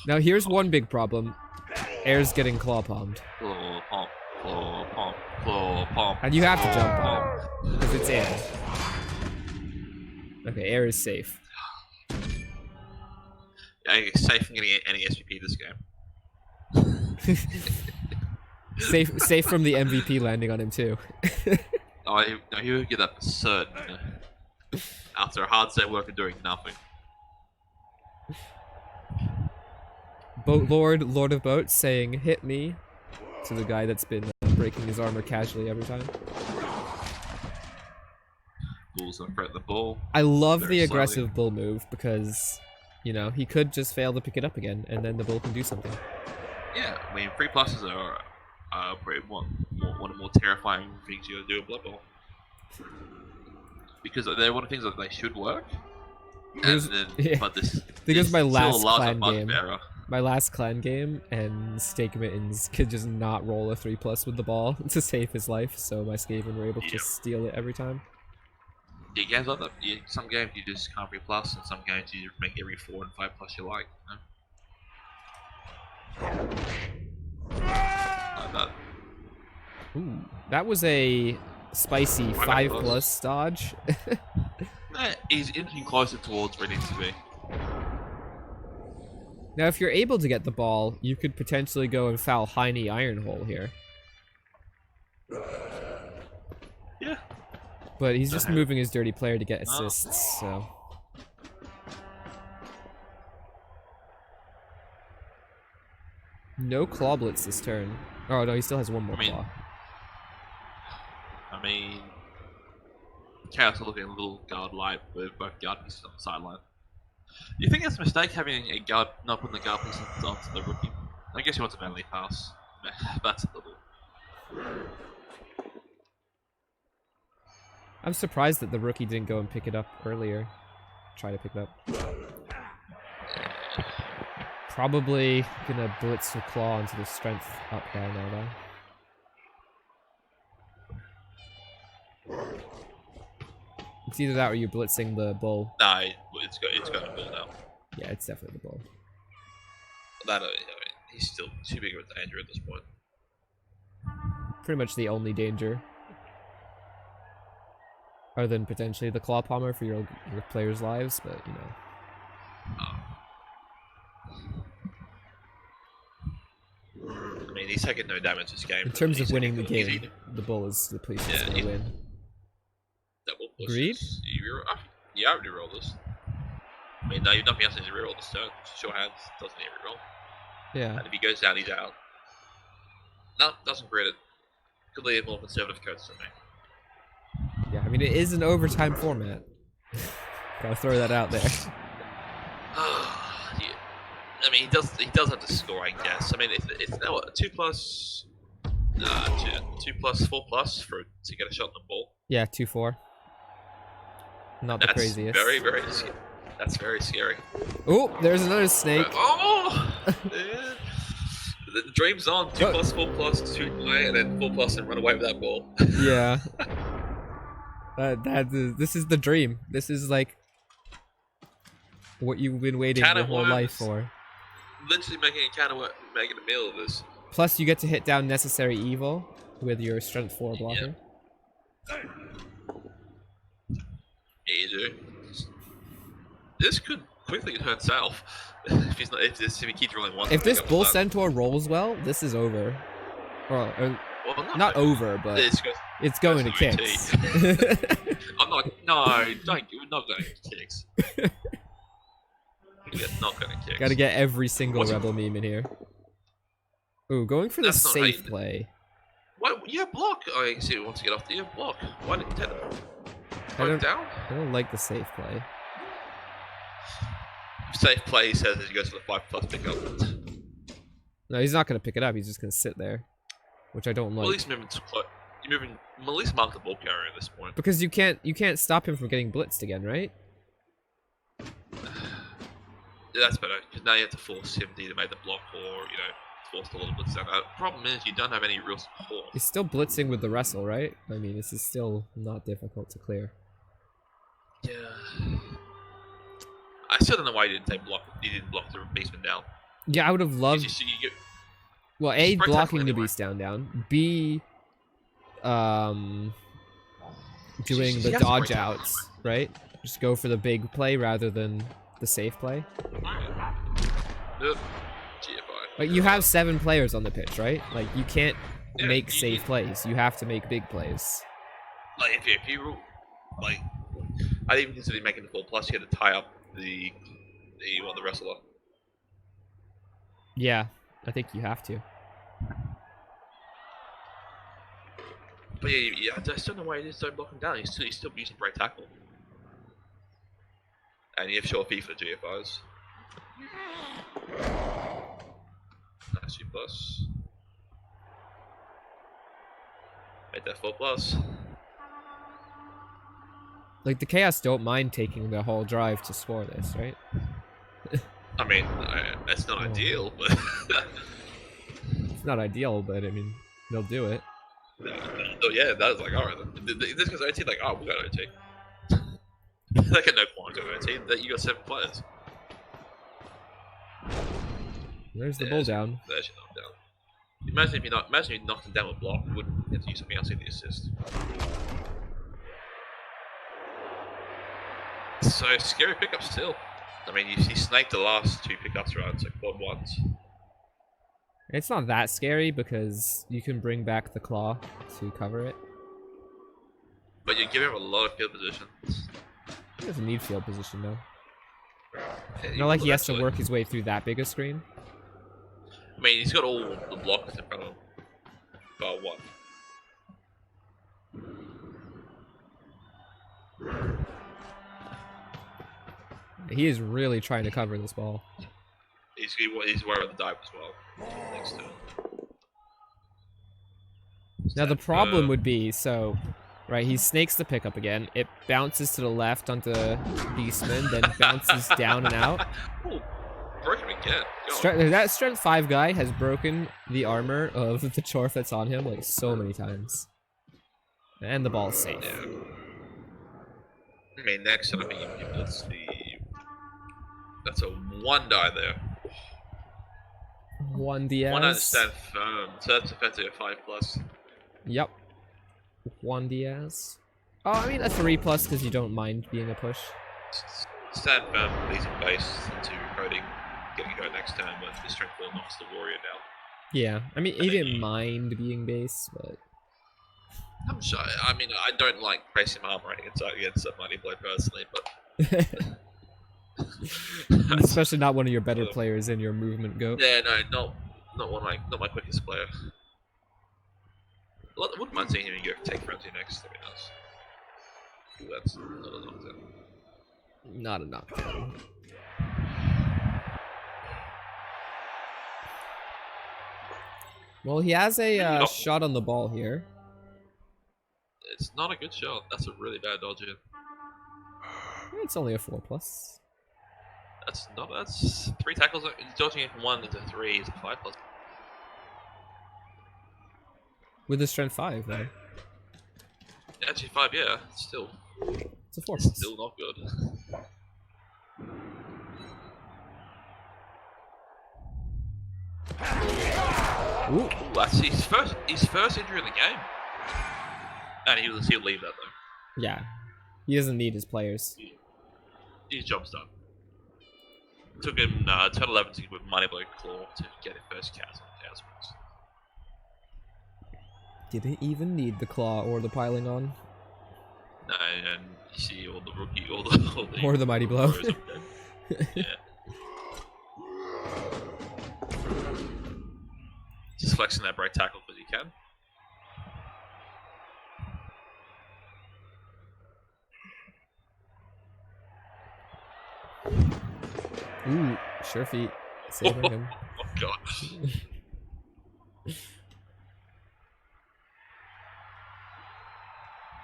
Now here's one big problem. Air's getting claw palmed. Claw palm. And you have to jump on it. Because it's air. Okay, air is safe. Yeah, he's safe from getting any SVP this game. Safe from the MVP landing on him too. He would get that for certain. After a hard set work of doing nothing. Boat Lord of Boats saying hit me to the guy that's been breaking his armor casually every time. Bull's gonna threat the ball. I love very the slowly. aggressive bull move because, you know, he could just fail to pick it up again and then the bull can do something. Yeah, I mean, 3 pluses are probably one of the more terrifying things you gotta do in Blood Bowl. Because they're one of the things that they should work. Here's- And then, yeah. but this Because is my still a last larger clan game, bugbearer. my last clan game, and Steak Mittens could just not roll a 3+ with the ball to save his life, so my Skaven were able to just steal it every time. Yeah, games like that. Yeah, some games you just can't 3+, and some games you make every 4 and 5+ you like. You know? Like that. Ooh, that was a spicy 5+ dodge. He's inching closer towards where he needs to be. Now, if you're able to get the ball, you could potentially go and foul Heine Ironhole here. Yeah. But he's just moving his dirty player to get assists, so... No Claw Blitz this turn. Oh, no, he still has one more Claw. I mean... Chaos are looking a little guard light with both guard pieces on the sideline. Do you think it's a mistake having a guard, not putting the guard piece onto the rookie? I guess he wants a melee pass. That's a little... I'm surprised that the rookie didn't go and pick it up earlier. Try to pick it up. Probably gonna blitz with Claw into the strength up guy now, though. It's either that or you're blitzing the bull. No, it's going to bull now. Yeah, it's definitely the bull. That, I mean, he's still too big of a danger at this point. Pretty much the only danger. Other than potentially the Claw Palmer for your players' lives, but, you know. I mean, he's taking no damage this game. In terms of winning the game, the bull is the place that's going to win. Agreed? You already reroll this. I mean, no, you've nothing else to reroll this turn. Sure hands doesn't need reroll. Yeah. And if he goes down, he's out. No, doesn't create it. Could leave more conservative codes than me. Yeah, I mean, it is an overtime format. Gotta throw that out there. Yeah. I mean, he does have to score, I guess. I mean, it's now what, 2+, 4+ to get a shot in the ball. Yeah, 2-4. Not the craziest. That's very scary. Oh, there's another snake. Oh! Yeah. The dream's on. 2+, 4+, 2 play, and then 4+ and run away with that ball. Yeah. This is the dream. This is like what you've been waiting your whole life for. Literally making a meal of this. Plus, you get to hit down Necessary Evil with your Strength 4 blocker. Yeah, you do. This could quickly turn south if he keeps rolling one. If this Bull Centaur rolls well, this is over. Well, not over, but it's going to kicks. I'm not. No, we're not going to kicks. We're not going to kicks. Gotta get every single Rebbl meme in here. Ooh, going for the safe play. What? Yeah, block. I see. Wants to get off the block. Why didn't you take it? I don't like the safe play. Safe play, he says, as he goes for the 5+ pickup. No, he's not going to pick it up. He's just going to sit there, which I don't like. Well, at least you're moving. At least mark the ball carrier at this point. Because you can't stop him from getting blitzed again, right? Yeah, that's better. Because now you have to force him to either make the block or force the little blitz down. The problem is you don't have any real support. He's still blitzing with the wrestle, right? I mean, this is still not difficult to clear. Yeah. I still don't know why he didn't block the beastman down. Yeah, I would have loved. Well, A, blocking the beast down. B, doing the dodge outs, right? Just go for the big play rather than the safe play. Like, you have 7 players on the pitch, right? Like, you can't make safe plays. You have to make big plays. Like, if you like, I didn't even consider making the 4+. You had to tie up the wrestler. Yeah, I think you have to. But yeah, I just don't know why he just don't block him down. He's still using break tackle. And you have short fee for the GFIs. Nice 2+. Make that 4+. Like, the Chaos don't mind taking the whole drive to score this, right? I mean, it's not ideal, but It's not ideal, but I mean, they'll do it. oh yeah, that was like, alright. This guy's OT, like, oh, we got OT. They got no point to OT. That you got 7 players. There's the bull down. There's your knockdown. Imagine if you knocked him down with block, you wouldn't have to use something else in the assist. So scary pickup still. I mean, he snaked the last 2 pickups around, so quad ones. It's not that scary because you can bring back the claw to cover it. But you give him a lot of field position. He doesn't need field position though. Yeah, Not like he has to work his way through that big a screen. I mean, he's got all the blocks in front of him. Bar one. He is really trying to cover this ball. He's worried about the dive as well. Next to him. Now the problem would be, so, right, he snakes the pickup again. It bounces to the left onto Beastman, then bounces down and out. Oh, broken again. That strength 5 guy has broken the armor of the Chorf that's on him like so many times. And the ball's safe. Yeah. I mean, next, I think that's a 1 die there. 1 Diaz. 1 understand firm. So that's effectively a 5+. Yep. 1 Diaz. Oh, I mean a 3+ because you don't mind being a push. Stand firm, leads in base into coding, getting go next turn, but the strength 4 knocks the warrior down. Yeah, I mean he didn't mind being base, but I'm sure. I mean, I don't like racing arm running against a Mighty Blade personally, but especially not one of your better players in your movement goat. Yeah, no, not my quickest player. I wouldn't mind seeing him go take frenzy next. That'd be nice. Ooh, that's not a knockdown. Not a knockdown. Well, he has a shot on the ball here. It's not a good shot. That's a really bad dodge in. It's only a 4+. That's 3 tackles. Dodging it from 1 into 3 is a 5+. With a strength 5, though. Actually, 5, yeah. Still. It's a 4+. Still not good. Ooh. That's his first injury in the game. And he'll leave that though. Yeah. He doesn't need his players. His job's done. Took him turn 11 to with Mighty Blade Claw to get his first Chaos on Chaos Wings. Didn't even need the claw or the piling on. No, and you see all the rookie, or the mighty blow. Yeah. Just flexing that break tackle because you can. Ooh, sure feet. Saving him. Oh god.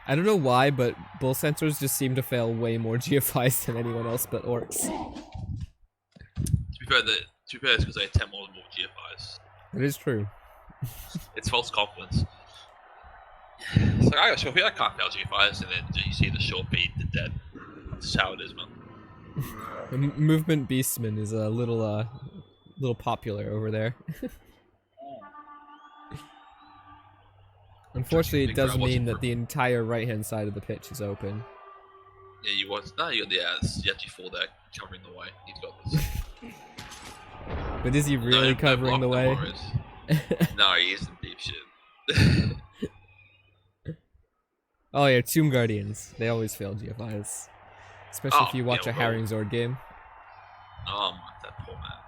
I don't know why, but bull sensors just seem to fail way more GFIs than anyone else but orcs. To be fair, it's because they attempt more GFIs. It is true. It's false confidence. It's like, I got short feet, I can't fail GFIs, and then you see the short feet, the dead. That's how it is, man. Movement Beastman is a little popular over there. Unfortunately, it does mean that the entire right-hand side of the pitch is open. Yeah, you got the G4 there covering the way. He's got this. But is he really covering the way? No, he is in deep shit. Oh yeah, Tomb Guardians. They always fail GFIs. Especially if you watch a Harrying Zord game. Oh my, that poor man.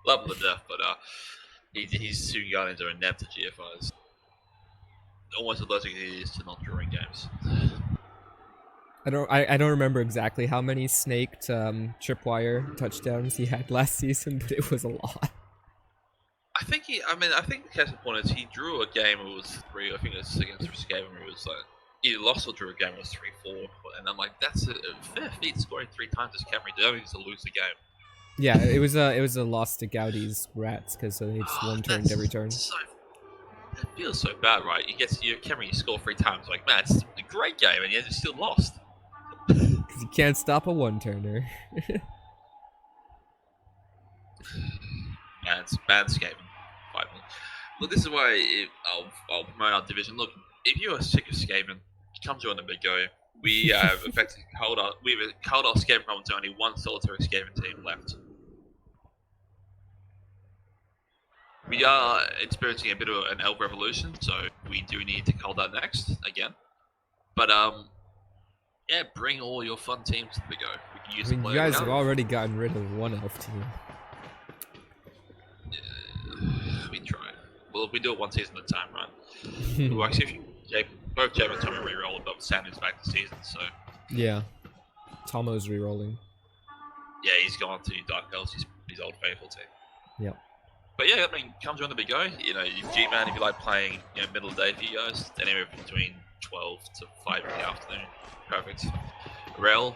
Love him to death, but his Tomb Guardians are inept at GFIs. Almost allergic he is to not drawing games. I don't remember exactly how many snaked tripwire touchdowns he had last season, but it was a lot. I think I think the case in point is he drew a game. It was 3. I think it was against Skaven. It was like he lost or drew a game. It was 3-4, and I'm like, that's a fair feat scoring 3 times as Camry. They don't need to lose the game. Yeah, it was a loss to Gaudi's Rats because they just one turned every turn. That feels so bad, right? You get to your Camry, you score 3 times. Like, man, it's a great game, and yet you still lost. Because you can't stop a one-turner. Manscaping. Look, this is why I'll promote our division. Look, if you are sick of Skaven, come join the Big Go. We have effectively culled our Skaven problem to only one solitary Skaven team left. We are experiencing a bit of an elf revolution, so we do need to cull that next again. But yeah, bring all your fun teams to the Big Go. We can use you guys have already gotten rid of one elf team. We try. Well, we do it one season at a time, right? Well, actually, both Jeb and Tommy re-rolled, but Sandy's back this season, so... Yeah. Tomo's re-rolling. Yeah, he's gone to Dark Elves, his old faithful team. Yep. But yeah, I mean, come join the Big Go. You know, G-Man, if you like playing, middle of the day for you guys, anywhere between 12 to 5 in the afternoon. Perfect. Rebbl,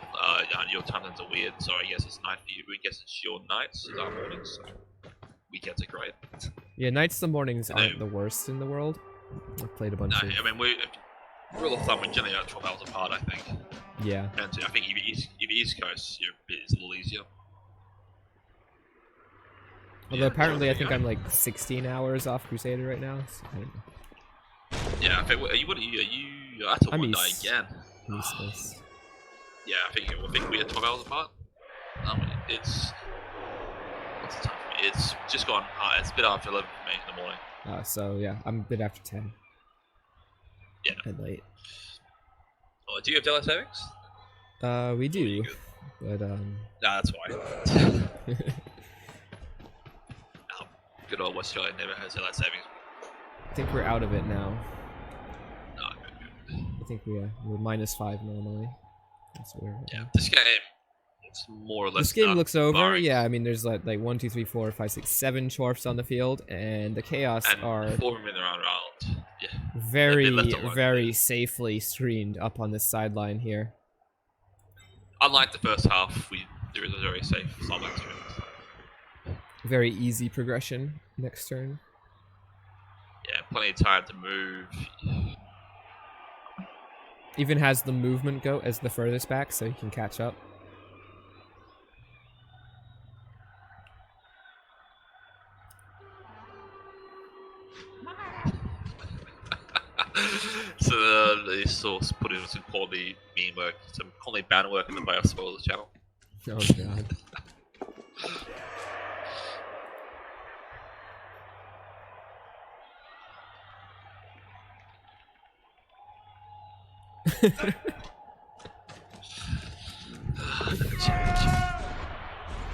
your time zones are weird, so I guess it's night for you. I guess it's your nights, it's our mornings, so... Weekends are great. Yeah, nights and mornings aren't the worst in the world. I've played a bunch of... I mean, rule of thumb, we're generally 12 hours apart, I think. Yeah. And I think if you're East Coast, it's a little easier. Although apparently I think I'm like 16 hours off Crusader right now. So I don't know. Yeah, I think, what are you that's a one die again. East Coast. Yeah, I think we are 12 hours apart. It's... What's the time? It's just gone. It's a bit after 11 for me in the morning. So yeah, I'm a bit after 10. Yeah. And late. Oh, do you have daylight savings? We do. But Nah, that's why. Good old Australia never has daylight savings. I think we're out of it now. No, good. I think we're -5 normally. That's where. Yeah, this game. It's more or less. This game looks over. Barring. Yeah, I mean, there's like 1, 2, 3, 4, 5, 6, 7 Chorfs on the field, and the Chaos and are 4 men around. Yeah. very safely screened up on this sideline here. Unlike the first half, there is a very safe sideline screen. Very easy progression next turn. Yeah, plenty of time to move. Even has the movement go as the furthest back, so he can catch up. So the source put in some quality meme work, some quality banner work in the Bio Spoilers channel. Oh god.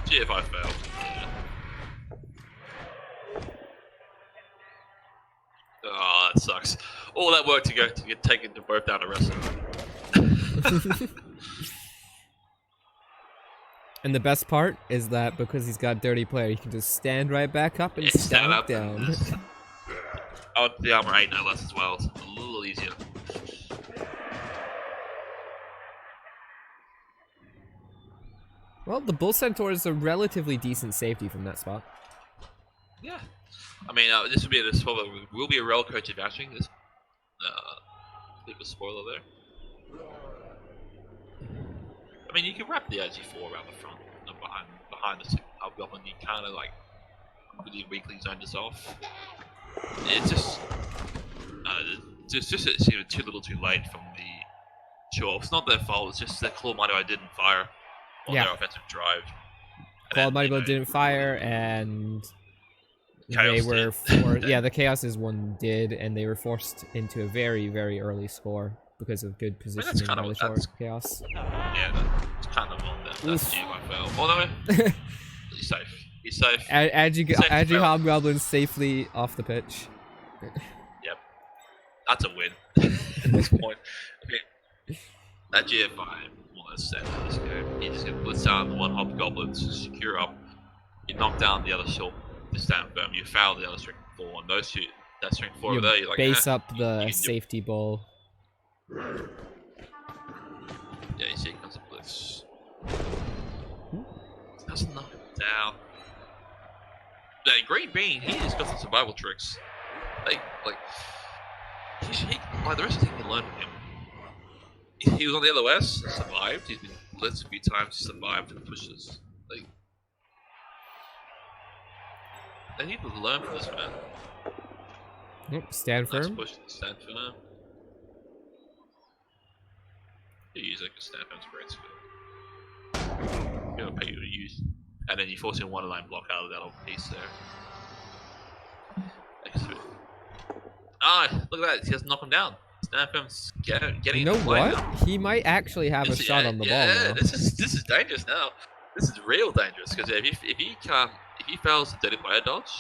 GFI failed. Oh, that sucks. All that work to get taken to both down to wrestling. And the best part is that because he's got dirty player, he can just stand right back up and stand up down. Oh, the armor 8 no less as well. It's a little easier. Well, the Bull Centaur is a relatively decent safety from that spot. Yeah. I mean, this will be a rail coach advancing this. Bit of a spoiler there. I mean, you can wrap the AG4 around the front and behind the Hobgoblin. You kind of like really weakly zoned us off. It's just it seemed too little, too late from the Sure. It's not their fault. It's just that Claw Mighty didn't fire on their offensive drive. Claw Mighty didn't fire, and Chaos they were forced. Yeah, the Chaos's one did, and they were forced into a very, very early score because of good positioning by the Chaos. Yeah, that's kind of on them. That's GFI fail. Although he's safe. He's safe. Agi Hobgoblin safely off the pitch. Yep, that's a win at this point. Okay. That GFI more or less set in this game. You just get blitz down the one Hobgoblin to secure up. You knock down the other short stand firm. You foul the other strength 4, and those two, that strength 4 You over there, you're like, base up you the can do- safety bull. Yeah, you see, it comes up with this. Doesn't knock him down. Yeah, Green Bean, he has got some survival tricks. Like the rest of the team can learn from him. He was on the LOS, survived. He's been blitzed a few times, he survived and pushes. Like, they need to learn from this man. Stand Nice firm. push to stand firm. You use like a stand firm's a great skill. Gonna pay you to use, and then you force in one line block out of that little piece there. Ah, look at that! He doesn't knock him down. Stand firm's getting. You know into play what? now. He might actually have a shot on the ball now. This is dangerous now. This is real dangerous because if he fails the dirty player dodge,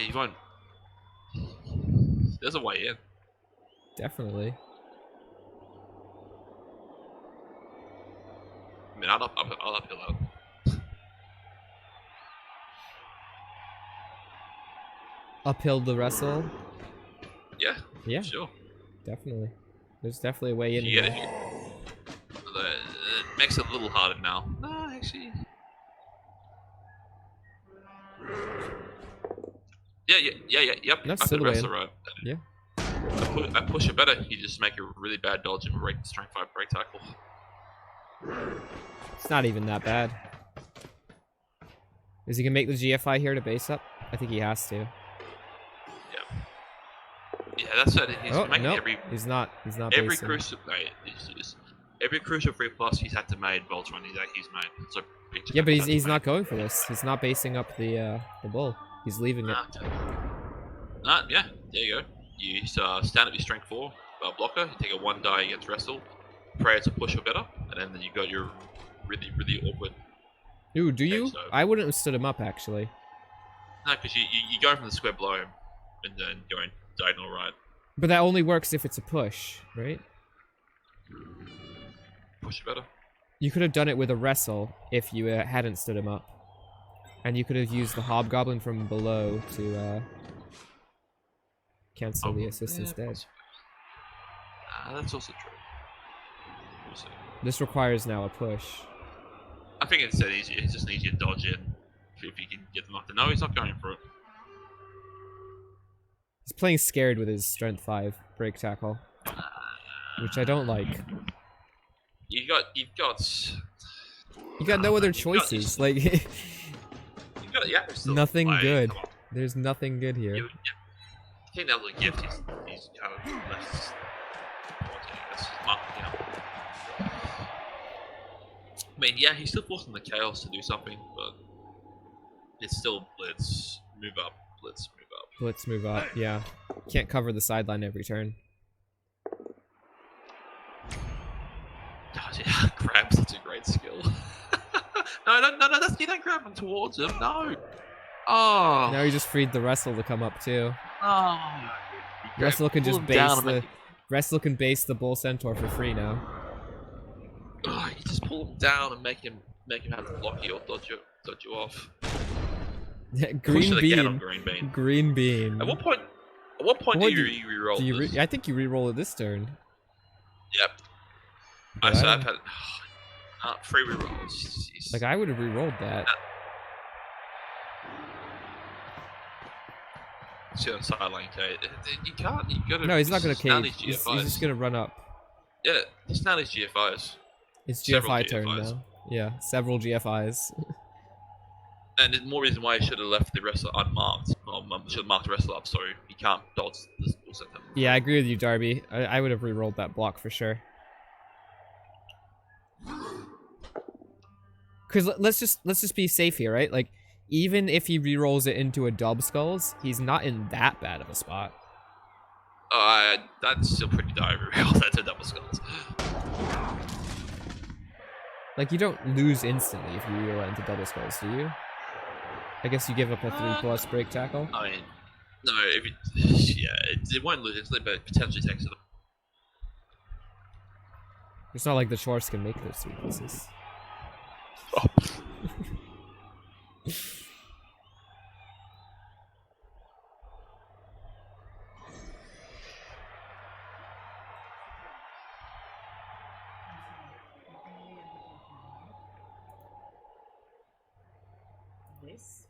he won't. There's a way in. Definitely. I mean, I'll uphill out. Uphill the wrestle. Yeah. Yeah, Sure. definitely. There's definitely a way in. You get it. It makes it a little harder now. No, actually. Yep. That's I still could the way wrestle in. right. Yeah. I push it better. You just make a really bad dodge and break strength 5 break tackle. It's not even that bad. Is he gonna make the GFI here to base up? I think he has to. Yeah, that's it. He's making no, every he's not every basing. crucial. Every crucial 3+ he's had to made Voltron that he's made. So Yeah, but he's not going for this. He's not basing up the bull. He's leaving it. Yeah, there you go. You stand up your strength 4 blocker. You take a 1 die against wrestle. Pray to push or better, and then you got your really awkward. Ooh, do you? So. I wouldn't have stood him up actually. No, because you go from the square below him, and then going diagonal right. But that only works if it's a push, right? Push it better. You could have done it with a wrestle if you hadn't stood him up. And you could have used the hobgoblin from below to cancel the assist instead. That's also true. We'll see. This requires now a push. I think it's easy. It's just an easier dodge in if you can get them off. No, he's not going for it. He's playing scared with his strength 5 break tackle, which I don't like. You've got You got no other choices. Like nothing good. There's nothing good here. I think that was a gift. He's kind of left. That's marking out. I mean, yeah, he's still forcing the chaos to do something, but it's still blitz, move up, blitz, move up. Let's move up. Yeah, can't cover the sideline every turn. God, yeah, grab's such a great skill. No, you don't grab him towards him. No. Oh. Now he just freed the wrestle to come up too. Oh. Wrestle can just base the bull centaur for free now. Oh, you just pull him down and make him have to block you or dodge you off. Green bean. Green bean. At what point do you re-roll this? I think you re-roll it this turn. Yep. I've had 3 re-rolls. Jeez. Like I would have re-rolled that. See on sideline, okay? You can't. You gotta. No, he's not gonna cave. He's He's just gonna run up. Yeah, it's now these GFIs. It's Several GFI turn GFIs. now. Yeah, several GFIs. And there's more reason why you should have left the wrestler unmarked. Or should have marked the wrestler up, sorry. You can't dodge this bull center. Yeah, I agree with you, Darby. I would have re-rolled that block for sure. Cause let's just be safe here, right? Like, even if he re-rolls it into a dub skulls, he's not in that bad of a spot. That's still pretty dire reroll. That's a double skulls. Like, you don't lose instantly if you re-roll it into double skulls, do you? I guess you give up a 3+ break tackle. I mean, no, it won't lose instantly, but it potentially takes it. It's not like the Chores can make those 3 pieces. Oh. This.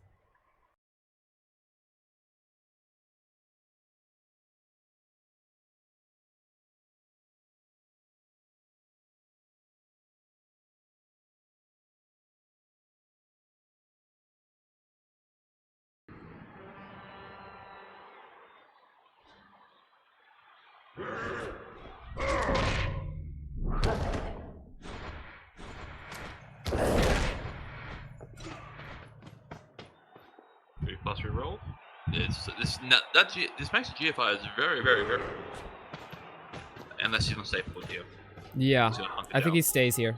Plus reroll. This makes GFI is very, very, very. Unless he's gonna stay put here. Yeah, I think he stays here.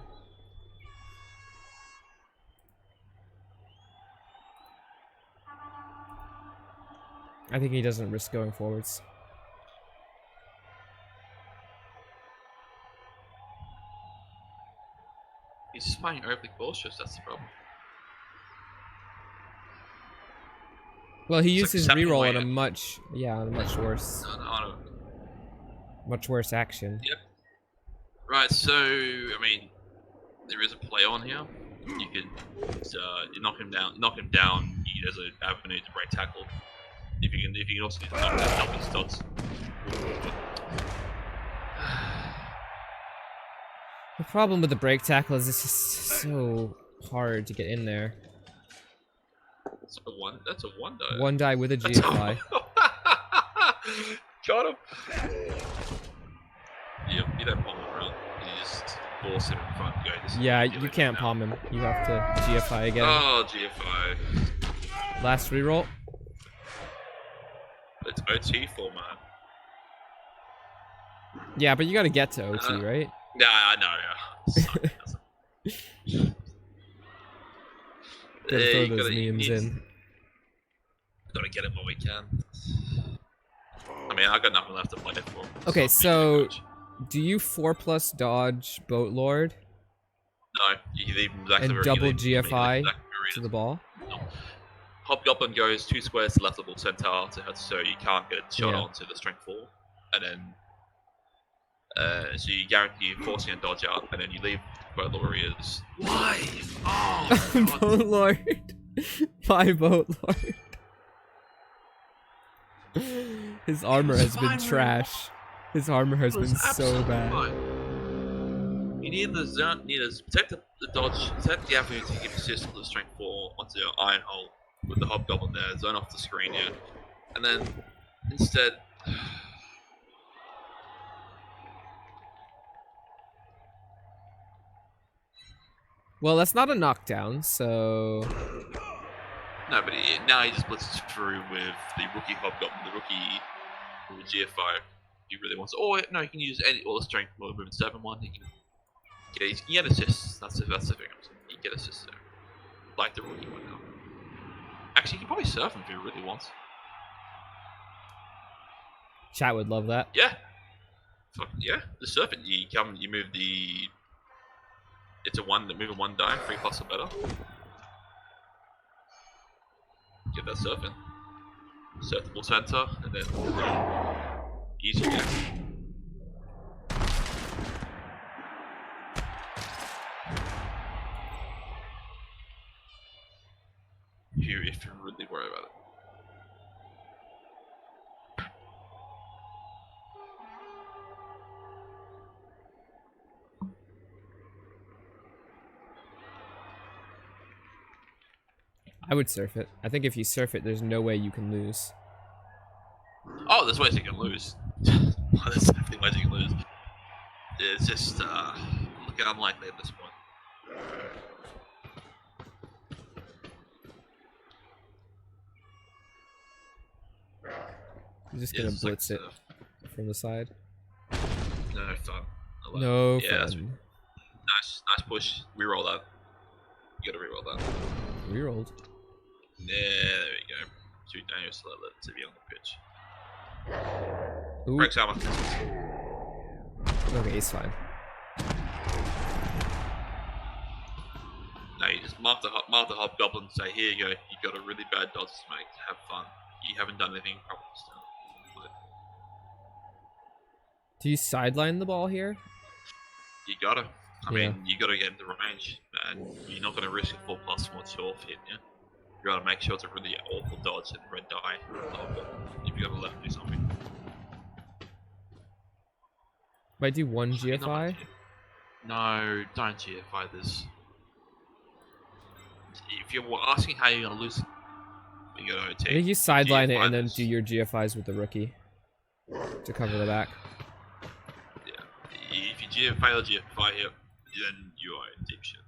I think he doesn't risk going forwards. He's just playing overly cautious. That's the problem. Well, he used his reroll on a in. much worse. No. Much worse action. Yep. Right, so, I mean, there is a play on here. You could knock him down, there's an avenue to break tackle. If you can also help his dots. The problem with the break tackle is it's just so hard to get in there. That's a one die. One die with a GFI. Got him. You don't palm him around. You just force him in front. Yeah, you can't palm him. You have to GFI again. Oh, GFI. Last reroll. It's OT format. Yeah, but you gotta get to OT, right? Yeah, I know, yeah. Gotta throw those memes in. Gotta get it while we can. I mean, I got nothing left to play it for. Okay, so do you 4+ dodge Boat Lord? No, you leave exactly and where double you leave, GFI to the ball? No. Hobgoblin goes 2 squares to left of the centaur, so you can't get a shot onto the strength 4, and then so you guarantee forcing a dodge out, and then you leave Boat Warriors. Why? Oh, Boat Lord. My Boat Lord. His armor has been trash. His armor has been so bad. You need the zone, protect the dodge, protect the avenue to give assist to the strength 4 onto your iron hole with the hobgoblin there, zone off the screen, yeah. And then instead. Well, that's not a knockdown, so. No, but now he just blitzes through with the rookie hobgoblin, the rookie with GF5. He really wants. Oh no, he can use all the strength movement 7-1. He can get assists. That's the thing. He can get assists there, like the rookie one now. Actually, he can probably surf him if he really wants. Chat would love that. Yeah. Yeah. The surfing. You move the. It's a move a 1 die, 3+ or better. Get that surfing. Surfable center, and then easy game. If you really worry about it. I would surf it. I think if you surf it, there's no way you can lose. Oh, there's ways you can lose. There's definitely ways you can lose. It's just looking unlikely at this point. You're just gonna blitz it from the side. No fun. No yeah, fun. Nice push. Reroll that. You gotta reroll that. Rerolled. Yeah, there we go. Too dangerous to let it to be on the pitch. Ooh. Breaks armor. Okay, he's fine. No, you just mark the hobgoblin and say, here you go, you got a really bad dodge to make. Have fun. You haven't done anything properly still. Do you sideline the ball here? You gotta. I mean, you gotta get into range, and you're not gonna risk a 4+1 off hitting you. You gotta make sure it's a really awful dodge and red die. If you gotta let him do something. Might do one GFI. No, don't GFI this. If you're asking how you're gonna lose, you gotta OT. I think you sideline it and then do your GFIs with the rookie to cover the back. Yeah, if you fail a GFI here, then you are in deep shit.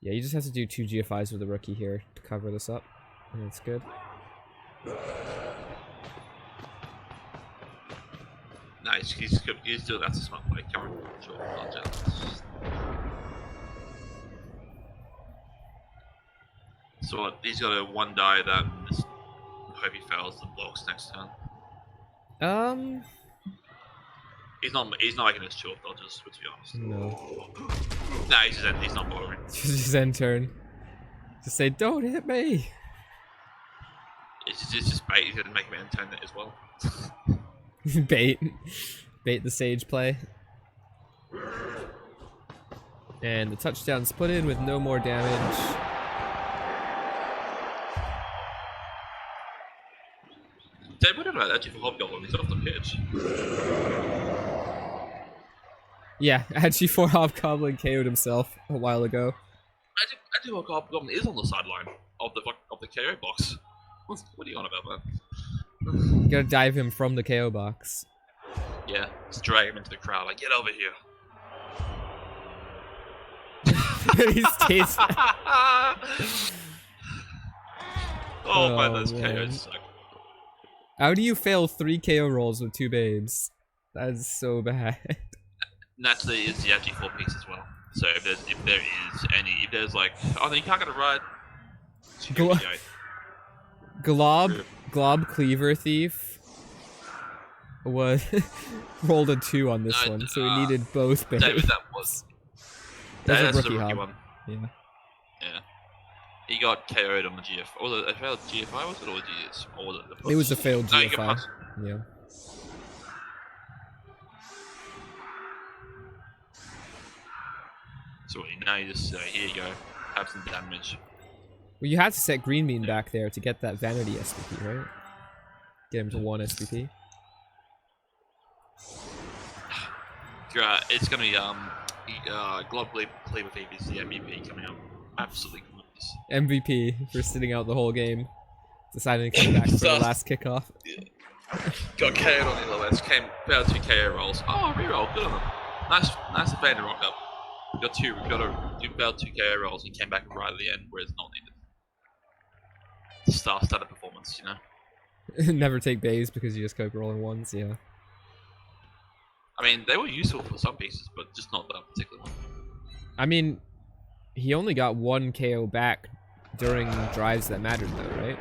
Yeah, you just have to do 2 GFIs with the rookie here to cover this up, and that's good. Nice, he's still that's a smart play. Come on, sure, not jealous. So he's got a 1 die that just hope he fails the blocks next turn. He's not making his short dodges, to be honest. No. Nah, he's not bothering. Just his end turn. Just say, don't hit me! It's just bait, he's gonna make him end turn that as well. Bait. Bait the sage play. And the touchdown's put in with no more damage. Dave, what about actually for Hobgoblin? He's off the pitch. Yeah, actually, 4 Hobgoblin KO'd himself a while ago. Actually, Hobgoblin is on the sideline of the KO box. What are you on about, man? You gotta dive him from the KO box. Yeah, just drag him into the crowd, like, get over here. He stays. Oh man, those man. KOs suck. How do you fail 3 KO rolls with 2 babes? That is so bad. Naturally, it's the FG4 piece as well. So if there's like, oh no, you can't get it right. Glob Cleaver Thief was rolled a 2 on this one, so he needed both babes. David, that's a a rookie hob. one. Yeah. Yeah. He got KO'd on the GF. Was it a failed GFI? Was it or GS? Or was it? It was a failed No, GFI. Yeah. So now you just here you go, have some damage. Well, you had to set Green Bean back there to get that Vanity SPP, right? Get him to 1 SPP. It's gonna be Glob Cleaver Thief is the MVP coming up. Absolutely gorgeous. MVP for sitting out the whole game, deciding to come back for the last kickoff. Yeah. Got KO'd on the LS, failed 2 KO rolls. Oh, reroll, good on him. Nice advantage rock up. Failed 2 KO rolls and came back right at the end where it's not needed. Starter performance, you know. Never take bays because you just keep rolling 1s, yeah. I mean, they were useful for some pieces, but just not that particular one. I mean, he only got 1 KO back during drives that mattered, though, right?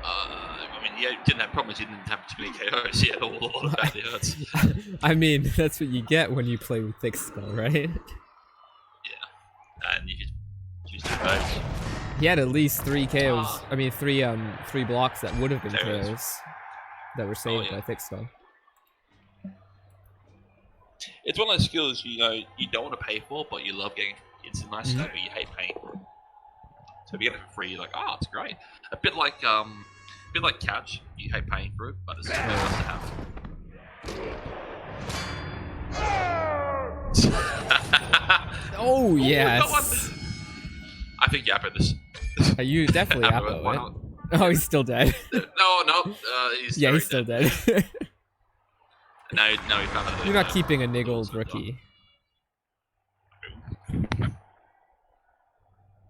I mean, yeah, didn't have problems. He didn't have too many KOs. He had a lot of bad hurts. I mean, that's what you get when you play with Thick Skull, right? Yeah, and you could choose 2 bags. He had at least 3 KOs. I mean, 3 blocks that would have been KOs that were saved by Thick Skull. It's one of those skills you don't want to pay for, but you love getting. It's a nice skill, but you hate paying for it. So if you get it for free, you're like, oh, it's great. A bit like couch, you hate paying for it, but it's nice to have. Oh yes. I think Yappo this. You definitely Yappo it. Oh, he's still dead. No, he's still dead. No, he found that. You're not keeping a niggled rookie.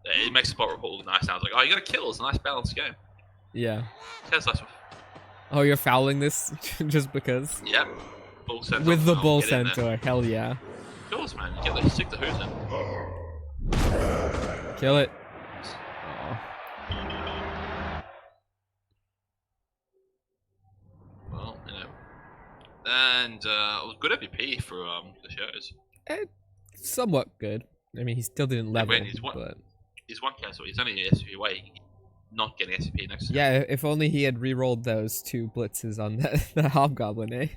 It makes the spot report look nice now. It's like, oh, you got a kill. It's a nice balanced game. Yeah. Nice. Oh, you're fouling this just because? Yep. Bull centaur. With the bull centaur, hell yeah. Of course, man. You get to stick the hooves in. Kill it. Well, and it was good MVP for the shows. Somewhat good. I mean, he still didn't Yeah, level, when he's one, but he's one cancel. He's only an SCP away, not getting SCP next to him. yeah, if only he had re-rolled those 2 blitzes on the Hobgoblin, eh?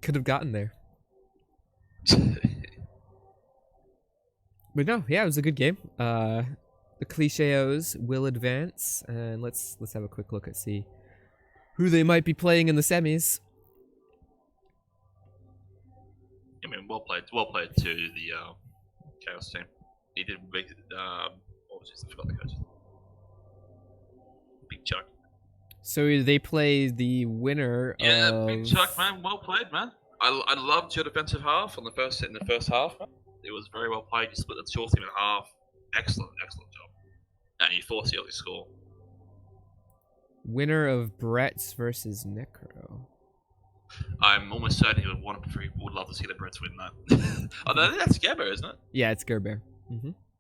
Could have gotten there. But no, yeah, it was a good game. The Cliche-os will advance, and let's have a quick look at see who they might be playing in the semis. I mean, well played to the Chaos team. He did big. What was his? I forgot the coach. Big Chuck. So they play the winner of... Big Chuck, man. Well played, man. I loved your defensive half in the first half. It was very well played. You split the short team in half. Excellent job. And you forced the early score. Winner of Brett's versus Necro. I'm almost certain he would love to see the Brits win that. Although that's Gerber, isn't it? Yeah, it's Gerber.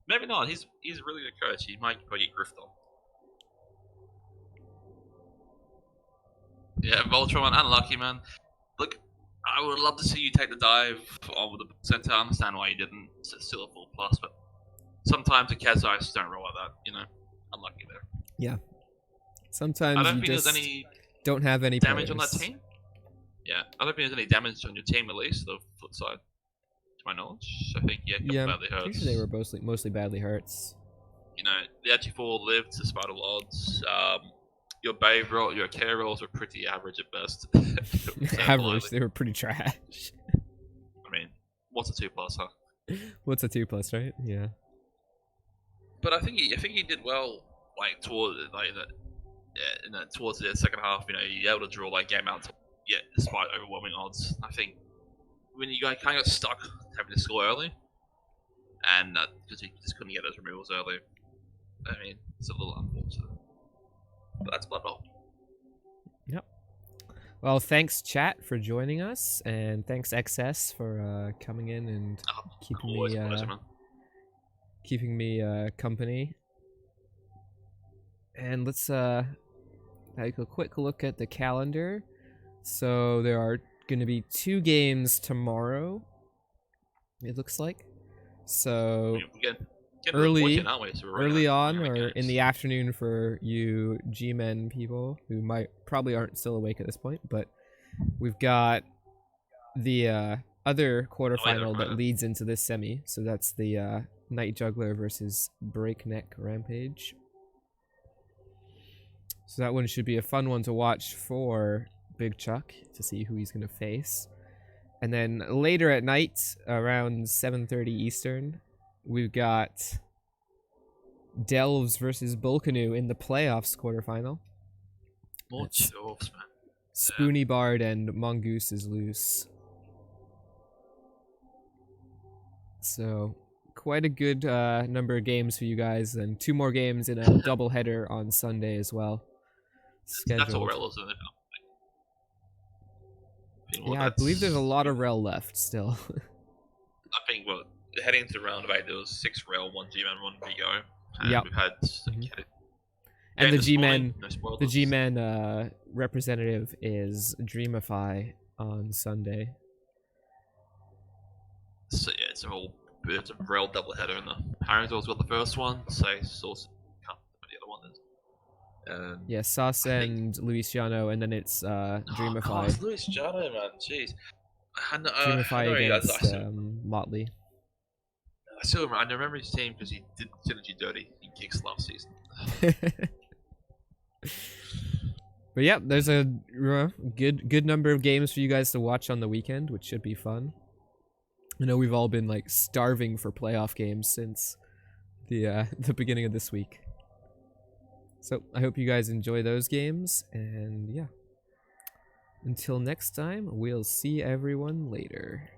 Maybe not. He's a really good coach. He might probably get griffed on. Yeah, Voltron, unlucky, man. Look, I would love to see you take the dive over the center. I understand why you didn't. It's still a full plus, but sometimes the Kazais don't roll like that, you know. Unlucky there. Yeah. Sometimes I don't you think just there's any don't have any damage players on that team. Yeah, I don't think there's any damage on your team, at least, the flip side, to my knowledge. I think, yeah, a couple badly hurts. They were mostly badly hurts. You know, the Ag4 lived to Spider odds. Your Bay roll, your care rolls were pretty average at best. Average, they were pretty trash. I mean, what's a 2+, huh? What's a 2+, right? Yeah. But I think he did well, like towards the second half. You know, you're able to draw like game out, despite overwhelming odds. I think when you kind of got stuck having to score early, and because you just couldn't get those removals early. I mean, it's a little unfortunate. But that's Blood Bowl. Yep. Well, thanks chat for joining us, and thanks XS for coming in and keeping me company. And let's take a quick look at the calendar. So there are going to be 2 games tomorrow. It looks like. So early on, or in the afternoon for you G-men people who probably aren't still awake at this point, but we've got the other quarterfinal that leads into this semi. So that's the Night Juggler versus Breakneck Rampage. So that one should be a fun one to watch for Big Chuck to see who he's going to face. And then later at night, around 7:30 Eastern, we've got Delves versus Bullcanoe in the playoffs quarterfinal. More Delves, man. Spoony Bard and Mongoose is loose. So quite a good number of games for you guys, and 2 more games in a doubleheader on Sunday as well. Scheduled. That's all Rebbl, isn't it? Yeah, I believe there's a lot of Rebbl left still. I think, heading into round of 8, there was 6 Rebbl, 1 G-Man, 1 Vigo. And yep. we've had... And the G-Men, the G-Men representative is Dreamify on Sunday. So yeah, it's a Rebbl doubleheader, and the Harrington's got the first one, so Sauce can't remember the other one is. Yeah, Sauce and Luciano, and then it's Dreamify. Oh, it's Luciano, man, jeez. Dreamify against Motley. I remember his team because he did Synergy dirty in Kicks last season. But yeah, there's a good number of games for you guys to watch on the weekend, which should be fun. I know we've all been like starving for playoff games since the beginning of this week. So I hope you guys enjoy those games, and yeah. Until next time, we'll see everyone later.